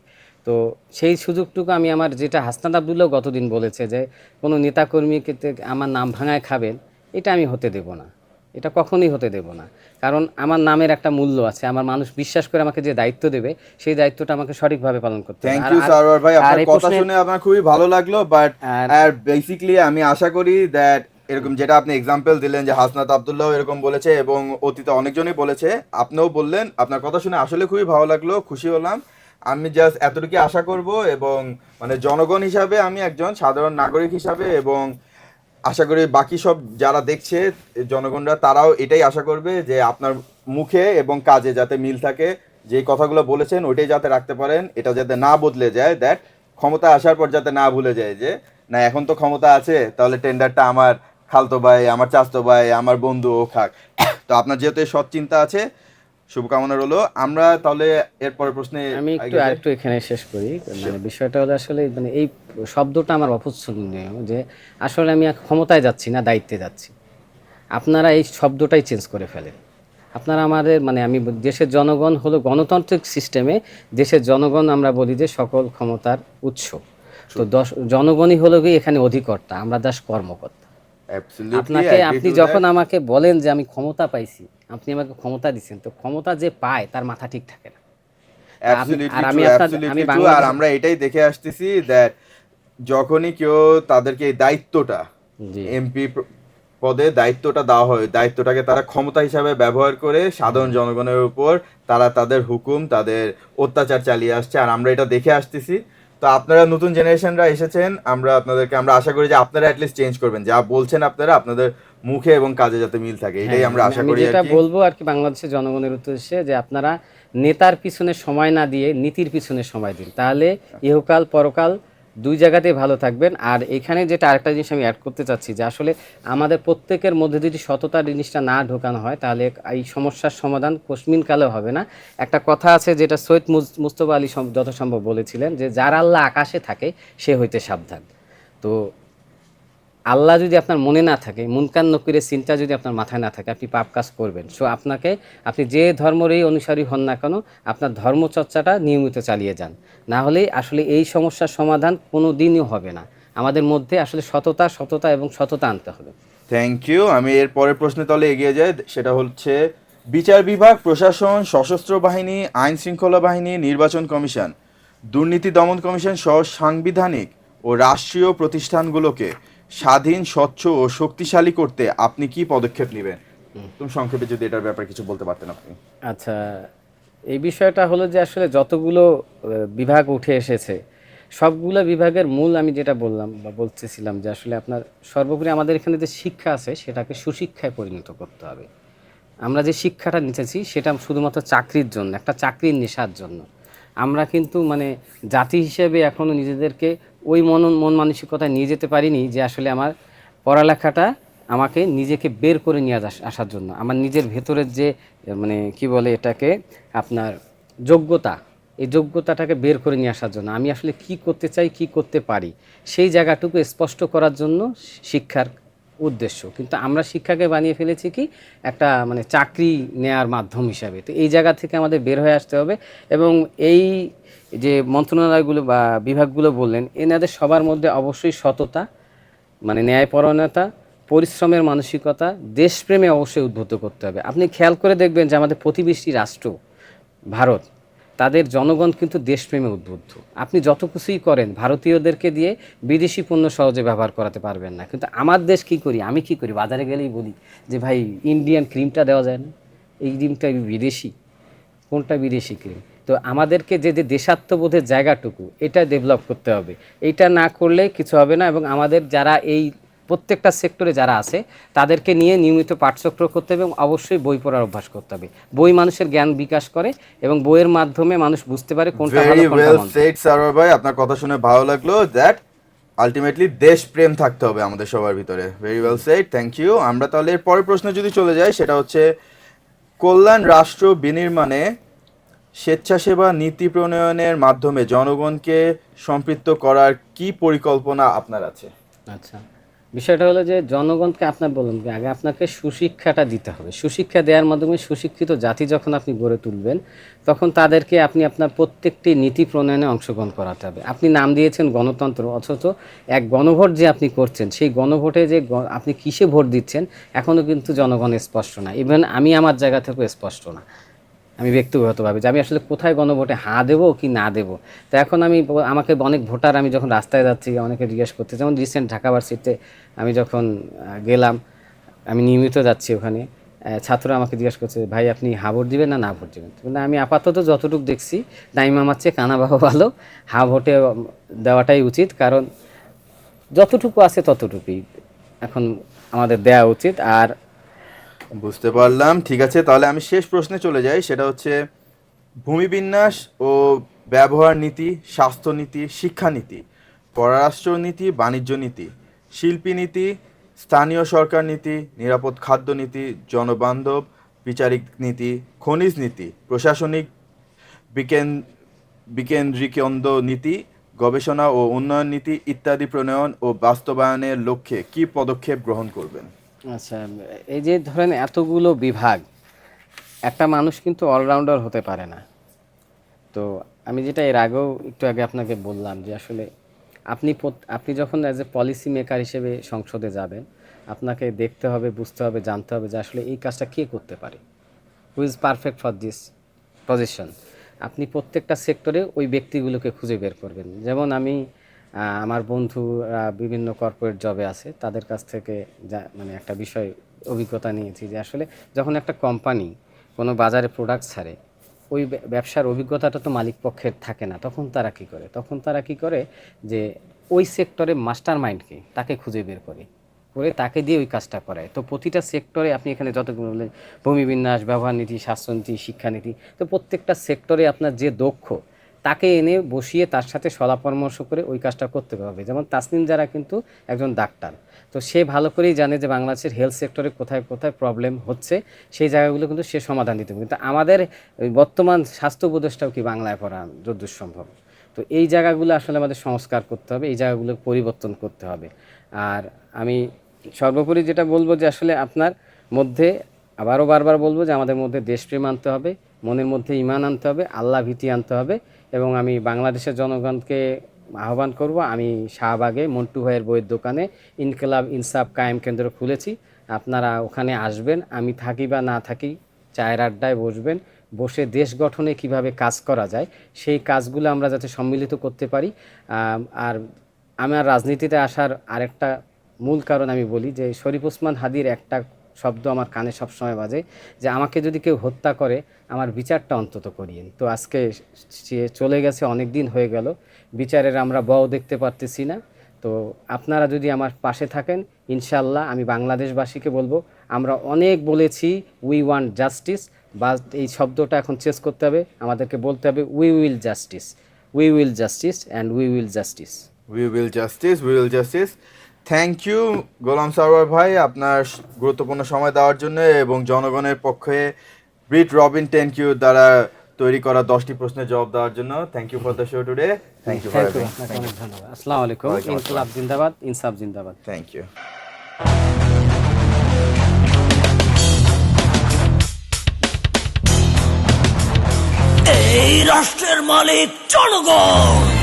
তো সেই সুযোগটুকু আমি আমার, যেটা হাসনাত আবদুল্লাহ গতদিন বলেছে যে কোনো নেতাকর্মীকে আমার নাম ভাঙায় খাবেন, এটা আমি হতে দেব না, এটা কখনোই হতে দেব না। কারণ আমার নামের একটা মূল্য আছে, আমার মানুষ বিশ্বাস করে আমাকে যে দায়িত্ব দেবে, সেই দায়িত্বটা আমাকে সঠিকভাবে পালন করতে হবে। থ্যাংক ইউ সারওয়ার ভাই, আর আপনার এই কথা প্রশ্নে- শুনে আমার খুবই ভালো লাগলো, বাট আর বেসিক্যালি আমি আশা করি দ্যাট এরকম যেটা আপনি এক্সাম্পল দিলেন যে হাসনাত আবদুল্লাহ এরকম বলেছে এবং অতীতে অনেকজনই বলেছে, আপনিও বললেন, আপনার কথা শুনে আসলে খুবই ভালো লাগলো, খুশি হলাম। আমি জাস্ট এতটুকু আশা করব, এবং মানে জনগণ হিসাবে আমি একজন সাধারণ নাগরিক হিসাবে, এবং আশা করি বাকি সব যারা দেখছে জনগণরা তারাও এটাই আশা করবে যে আপনার মুখে এবং কাজে যাতে মিল থাকে, যে কথাগুলো বলেছেন ওইটাই যাতে রাখতে পারেন, এটা যাতে না বদলে যায়, দ্যাট ক্ষমতা আসার পর যাতে না ভুলে যায় যে না এখন তো ক্ষমতা আছে, তাহলে টেন্ডারটা আমার খালতো ভাই, আমার চাচতো ভাই, আমার বন্ধু ও খাক। তো আপনার যেহেতু এই সৎ চিন্তা আছে, শুভকামনা রইলো। আমরা তাহলে এরপরের প্রশ্নে আমি আরেকটু এখানে শেষ করি। মানে বিষয়টা হলো আসলে মানে এই শব্দটা আমার অপছন্দনীয়, যে আসলে আমি ক্ষমতায় যাচ্ছি না, দায়িত্বে যাচ্ছি। আপনারা এই শব্দটাই চেঞ্জ করে ফেলেন। আপনারা আমাদের মানে আমি দেশের জনগণ হলো গণতান্ত্রিক সিস্টেমে, দেশের জনগণ আমরা বলি যে সকল ক্ষমতার উৎস। তো জনগণই হলো গিয়ে এখানে অধিকর্তা, আমরা দাস কর্মকর্তা। আপনি যখন আমাকে বলেন যে আমি ক্ষমতা পাইছি, আপনি আমাকে ক্ষমতা দিচ্ছেন, তো ক্ষমতা যে পায় তার মাথা ঠিক থাকে না। আর আমরা এটাই দেখে আসতেছি দ্যাট যখনই কেউ তাদেরকে এই দায়িত্বটা, এমপি পদে দায়িত্বটা দেওয়া হয়, দায়িত্বটাকে তারা ক্ষমতা হিসাবে ব্যবহার করে সাধারণ জনগণের উপর তারা তাদের হুকুম, তাদের অত্যাচার চালিয়ে আসছে, আর আমরা এটা দেখে আসতেছি। তো আপনারা নতুন জেনারেশনরা এসেছেন, আমরা আশা করি যে আপনারা অ্যাটলিস্ট চেঞ্জ করবেন, যা বলছেন আপনারা আপনাদের মুখে এবং কাজে যাতে মিল থাকে, এটাই আমরা আশা করি। যেটা বলবো আর কি বাংলাদেশের জনগণের উদ্দেশ্যে, যে আপনারা নেতার পিছনে সময় না দিয়ে নীতির পিছনে সময় দিন, তাহলে ইহকাল পরকাল দুই জায়গাতেই ভালো থাকবেন। আর এখানে যেটা আরেকটা জিনিস আমি অ্যাড করতে চাচ্ছি যে আসলে আমাদের প্রত্যেকের মধ্যে যদি সততা জিনিসটা না ঢোকানো হয় তাহলে এই সমস্যার সমাধান কোশমিন কালেও হবে না। একটা কথা আছে যেটা সৈয়দ মুস্তফা আলী যথাসম্ভব বলেছিলেন যে যার আল্লাহ আকাশে থাকে সে হইতে সাবধান। তো আল্লাহ যদি আপনার মনে না থাকে, মুনকার নকিরের চিন্তা যদি আপনার মাথায় না থাকে, আপনি পাপ কাজ করবেন। সো আপনি যে ধর্মেরই অনুসারী হন না কেন, আপনার ধর্মচর্চাটা নিয়মিত চালিয়ে যান। না হলে আসলে এই সমস্যার সমাধান কোনো দিনই হবে না। আমাদের মধ্যে আসলে সততা এবং সততা আনতে হবে। Thank you. আমি এর পরের প্রশ্নে তাহলে এগিয়ে যাই, সেটা হচ্ছে বিচার বিভাগ, প্রশাসন, সশস্ত্র বাহিনী, আইন শৃঙ্খলা বাহিনী, নির্বাচন কমিশন, দুর্নীতি দমন কমিশন সহ সাংবিধানিক ও রাষ্ট্রীয় প্রতিষ্ঠানগুলোকে স্বাধীন, স্বচ্ছ ও শক্তিশালী করতে আপনি কি পদক্ষেপ নেবেন? তুমি সংক্ষেপে যদি এটার ব্যাপারে কিছু বলতে পারতেন আপনি। আচ্ছা, এই বিষয়টা হলো যে আসলে যতগুলো বিভাগ উঠে এসেছে সবগুলো বিভাগের মূল আমি যেটা বললাম বা বলতেছিলাম যে আসলে আপনার সর্বোপরি আমাদের এখানে যে শিক্ষা আছে সেটাকে সুশিক্ষায় পরিণত করতে হবে। আমরা যে শিক্ষাটা নিতেছি সেটা শুধুমাত্র চাকরির জন্য, একটা চাকরির নেশার জন্য। আমরা কিন্তু মানে জাতি হিসেবে এখনও নিজেদেরকে ওই মন মানসিকতায় নিয়ে যেতে পারিনি যে আসলে আমার পড়ালেখাটা আমাকে নিজেকে বের করে নিয়ে আসার জন্য, আমার নিজের ভেতরের যে মানে কি বলে এটাকে আপনার যোগ্যতা, এই যোগ্যতাটাকে বের করে নিয়ে আসার জন্য, আমি আসলে কি করতে চাই, কি করতে পারি, সেই জায়গাটুকু স্পষ্ট করার জন্য শিক্ষার উদ্দেশ্য। কিন্তু আমরা শিক্ষাকে বানিয়ে ফেলেছি কি একটা মানে চাকরি নেয়ার মাধ্যম হিসাবে। তো এই জায়গা থেকে আমাদের বের হয়ে আসতে হবে। এবং এই যে মন্ত্রণালয়গুলো বা বিভাগগুলো বললেন, এনাদের সবার মধ্যে অবশ্যই সততা, মানে ন্যায়পরায়ণতা, পরিশ্রমের মানসিকতা, দেশপ্রেমে অবশ্যই উদ্বুদ্ধ করতে হবে। আপনি খেয়াল করে দেখবেন যে আমাদের প্রতিবেশী রাষ্ট্র ভারত, তাদের জনগণ কিন্তু দেশপ্রেমে উদ্বুদ্ধ। আপনি যত কিছুই করেন ভারতীয়দেরকে দিয়ে বিদেশি পণ্য সহজে ব্যবহার করাতে পারবেন না। কিন্তু আমার দেশ কি করি, আমি কি করি, বাজারে গেলেই বলি যে ভাই ইন্ডিয়ান ক্রিমটা দেওয়া যায় না, এই ক্রিমটা বিদেশি, কোনটা বিদেশি ক্রিম। তো আমাদেরকে যে দেশাত্মবোধের জায়গাটুকু এটা ডেভেলপ করতে হবে। এইটা না করলে কিছু হবে না। এবং আমাদের যারা এই প্রত্যেকটা সেক্টরে যারা আছে তাদেরকে নিয়ে নিয়মিত পাঠচক্র করতে হবে এবং অবশ্যই বই পড়ার অভ্যাস করতে হবে। বই মানুষের জ্ঞান বিকাশ করে এবং বইয়ের মাধ্যমে মানুষ বুঝতে পারে কোনটা ভালো ভেরি কোনটা ওয়েল মন্দ। সেড সারোয়ার ভাই, আপনার কথা শুনে ভালো লাগলো। দ্যাট আলটিমেটলি দেশপ্রেম থাকতে হবে আমাদের সবার ভিতরে। Very well said, thank you. আমরা তাহলে এর পরের প্রশ্নে যদি চলে যাই, সেটা হচ্ছে কল্যাণ রাষ্ট্র বিনির্মাণে স্বেচ্ছাসেবা নীতি প্রণয়নের মাধ্যমে জনগণকে সম্পৃক্ত করার কি পরিকল্পনা আপনার আছে? আচ্ছা, বিষয়টা হলো যে জনগণকে আপনার বলুন কি আগে আপনাকে সুশিক্ষাটা দিতে হবে। সুশিক্ষা দেওয়ার মাধ্যমে সুশিক্ষিত জাতি যখন আপনি গড়ে তুলবেন তখন তাদেরকে আপনি আপনার প্রত্যেকটি নীতি প্রণয়নে অংশগ্রহণ করাতে হবে। আপনি নাম দিয়েছেন গণতন্ত্র, অথচ এক গণভোট যে আপনি করছেন সেই গণভোটে যে আপনি কিসে ভোট দিচ্ছেন এখনও কিন্তু জনগণ স্পষ্ট না। ইভেন আমি আমার জায়গা থেকেও স্পষ্ট না, আমি ব্যক্তিগতভাবে, যে আমি আসলে কোথায় গণভোটে হাঁ দেবো কি না দেবো। তো এখন আমাকে অনেক ভোটার, আমি যখন রাস্তায় যাচ্ছি অনেকে জিজ্ঞেস করতে, যেমন রিসেন্ট ঢাকা ভার্সিটিতে আমি যখন গেলাম, আমি নিয়মিত যাচ্ছি ওখানে, ছাত্ররা আমাকে জিজ্ঞেস করছে ভাই আপনি হাঁ ভোট দিবেন না ভোট দিবেন। কিন্তু আমি আপাতত যতটুকু দেখছি নাইম আমার চেয়ে কানা বাবা ভালো, হাঁ ভোটে দেওয়াটাই উচিত। কারণ যতটুকু আছে ততটুকুই এখন আমাদের দেওয়া উচিত। আর বুঝতে পারলাম, ঠিক আছে। তাহলে আমি শেষ প্রশ্নে চলে যাই, সেটা হচ্ছে ভূমিবিন্যাস ও ব্যবহার নীতি, স্বাস্থ্যনীতি, শিক্ষানীতি, পররাষ্ট্র নীতি, বাণিজ্য নীতি, শিল্পী নীতি, স্থানীয় সরকার নীতি, নিরাপদ খাদ্য নীতি, জনবান্ধব বিচারিক নীতি, খনিজ নীতি, প্রশাসনিক বিকেন্দ্রীকরণ নীতি, গবেষণা ও উন্নয়ন নীতি ইত্যাদি প্রণয়ন ও বাস্তবায়নের লক্ষ্যে কি পদক্ষেপ গ্রহণ করবেন? আচ্ছা, এই যে ধরেন এতগুলো বিভাগ, একটা মানুষ কিন্তু অলরাউন্ডার হতে পারে না। তো আমি যেটা এর আগেও একটু আগে আপনাকে বললাম যে আসলে আপনি যখন অ্যাজ এ পলিসি মেকার হিসেবে সংসদে যাবেন, আপনাকে দেখতে হবে, বুঝতে হবে, জানতে হবে যে আসলে এই কাজটা কে করতে পারে, who is perfect for this position. আপনি প্রত্যেকটা সেক্টরে ওই ব্যক্তিগুলোকে খুঁজে বের করবেন। যেমন আমি আমার বন্ধুরা বিভিন্ন কর্পোরেট জবে আছে, তাদের কাছ থেকে মানে একটা বিষয় অভিজ্ঞতা নিয়েছি যে আসলে যখন একটা কোম্পানি কোনো বাজারে প্রোডাক্ট ছাড়ে, ওই ব্যবসার অভিজ্ঞতাটা তো মালিক পক্ষের থাকে না। তখন তারা কি করে যে ওই সেক্টরে মাস্টার মাইন্ডকে তাকে খুঁজে বের করে তাকে দিয়ে ওই কাজটা করায়। তো প্রতিটা সেক্টরে আপনি এখানে যতগুলো বললেন, ভূমিবিন্যাস, ব্যবহার নীতি, স্বাস্থ্যনীতি, শিক্ষানীতি, তো প্রত্যেকটা সেক্টরে আপনার যে দক্ষ তাকে এনে বসিয়ে তার সাথে সলা পরামর্শ করে ওই কাজটা করতে হবে। যেমন তাসনিম যারা কিন্তু একজন ডাক্তার, তো সে ভালো করেই জানে যে বাংলাদেশের হেলথ সেক্টরে কোথায় কোথায় প্রবলেম হচ্ছে, সেই জায়গাগুলো কিন্তু সে সমাধান দিতে হবে। কিন্তু আমাদের ওই বর্তমান স্বাস্থ্য উপদেষ্টাও কি বাংলায় পড়া যদ্দূর সম্ভব। তো এই জায়গাগুলো আসলে আমাদের সংস্কার করতে হবে, এই জায়গাগুলো পরিবর্তন করতে হবে। আর আমি সর্বোপরি যেটা বলবো যে আসলে আপনার মধ্যে, আবারও বারবার বলবো যে আমাদের মধ্যে দেশপ্রেম আনতে হবে, মনের মধ্যে ঈমান আনতে হবে, আল্লাহ ভীতি আনতে হবে। এবং আমি বাংলাদেশের জনগণকে আহ্বান করব, আমি শাহবাগে মন্টু ভাইয়ের বইয়ের দোকানে ইনকিলাব ইনসাফ কায়েম কেন্দ্র খুলেছি, আপনারা ওখানে আসবেন। আমি থাকি বা না থাকি, চায়ের আড্ডায় বসবেন, বসে দেশ গঠনে কিভাবে কাজ করা যায় সেই কাজগুলো আমরা যাতে সম্মিলিত করতে পারি। আর আমার রাজনীতিতে আসার আরেকটা মূল কারণ আমি বলি যে শরীফ ওসমান হাদির একটা শব্দ আমার কানে সবসময় বাজে যে আমাকে যদি কেউ হত্যা করে আমার বিচারটা অন্তত করিয়েন। তো আজকে সে চলে গেছে, অনেক দিন হয়ে গেল, বিচারের আমরা বও দেখতে পারতেছি না। তো আপনারা যদি আমার পাশে থাকেন, ইনশাল্লাহ আমি বাংলাদেশবাসীকে বলবো, আমরা অনেক বলেছি উই ওয়ান্ট জাস্টিস, বা এই শব্দটা এখন চেঞ্জ করতে হবে, আমাদেরকে বলতে হবে we will justice, we will justice and we will justice. We will justice, we will justice. Thank you Golam Sarwar ভাই আপনার গুরুত্বপূর্ণ সময় দেওয়ার জন্য, এবং জনগণের পক্ষে ব্রিট রবিন 10Q দ্বারা তৈরি করা 10টি প্রশ্নের জবাব দেওয়ার জন্য। Thank you for the show today. Thank you for আপনাকে অনেক ধন্যবাদ। আসসালামু আলাইকুম। ইনকিলাব জিন্দাবাদ, ইনসাফ জিন্দাবাদ। Thank you. এই রাষ্ট্রের মালিক জনগণ।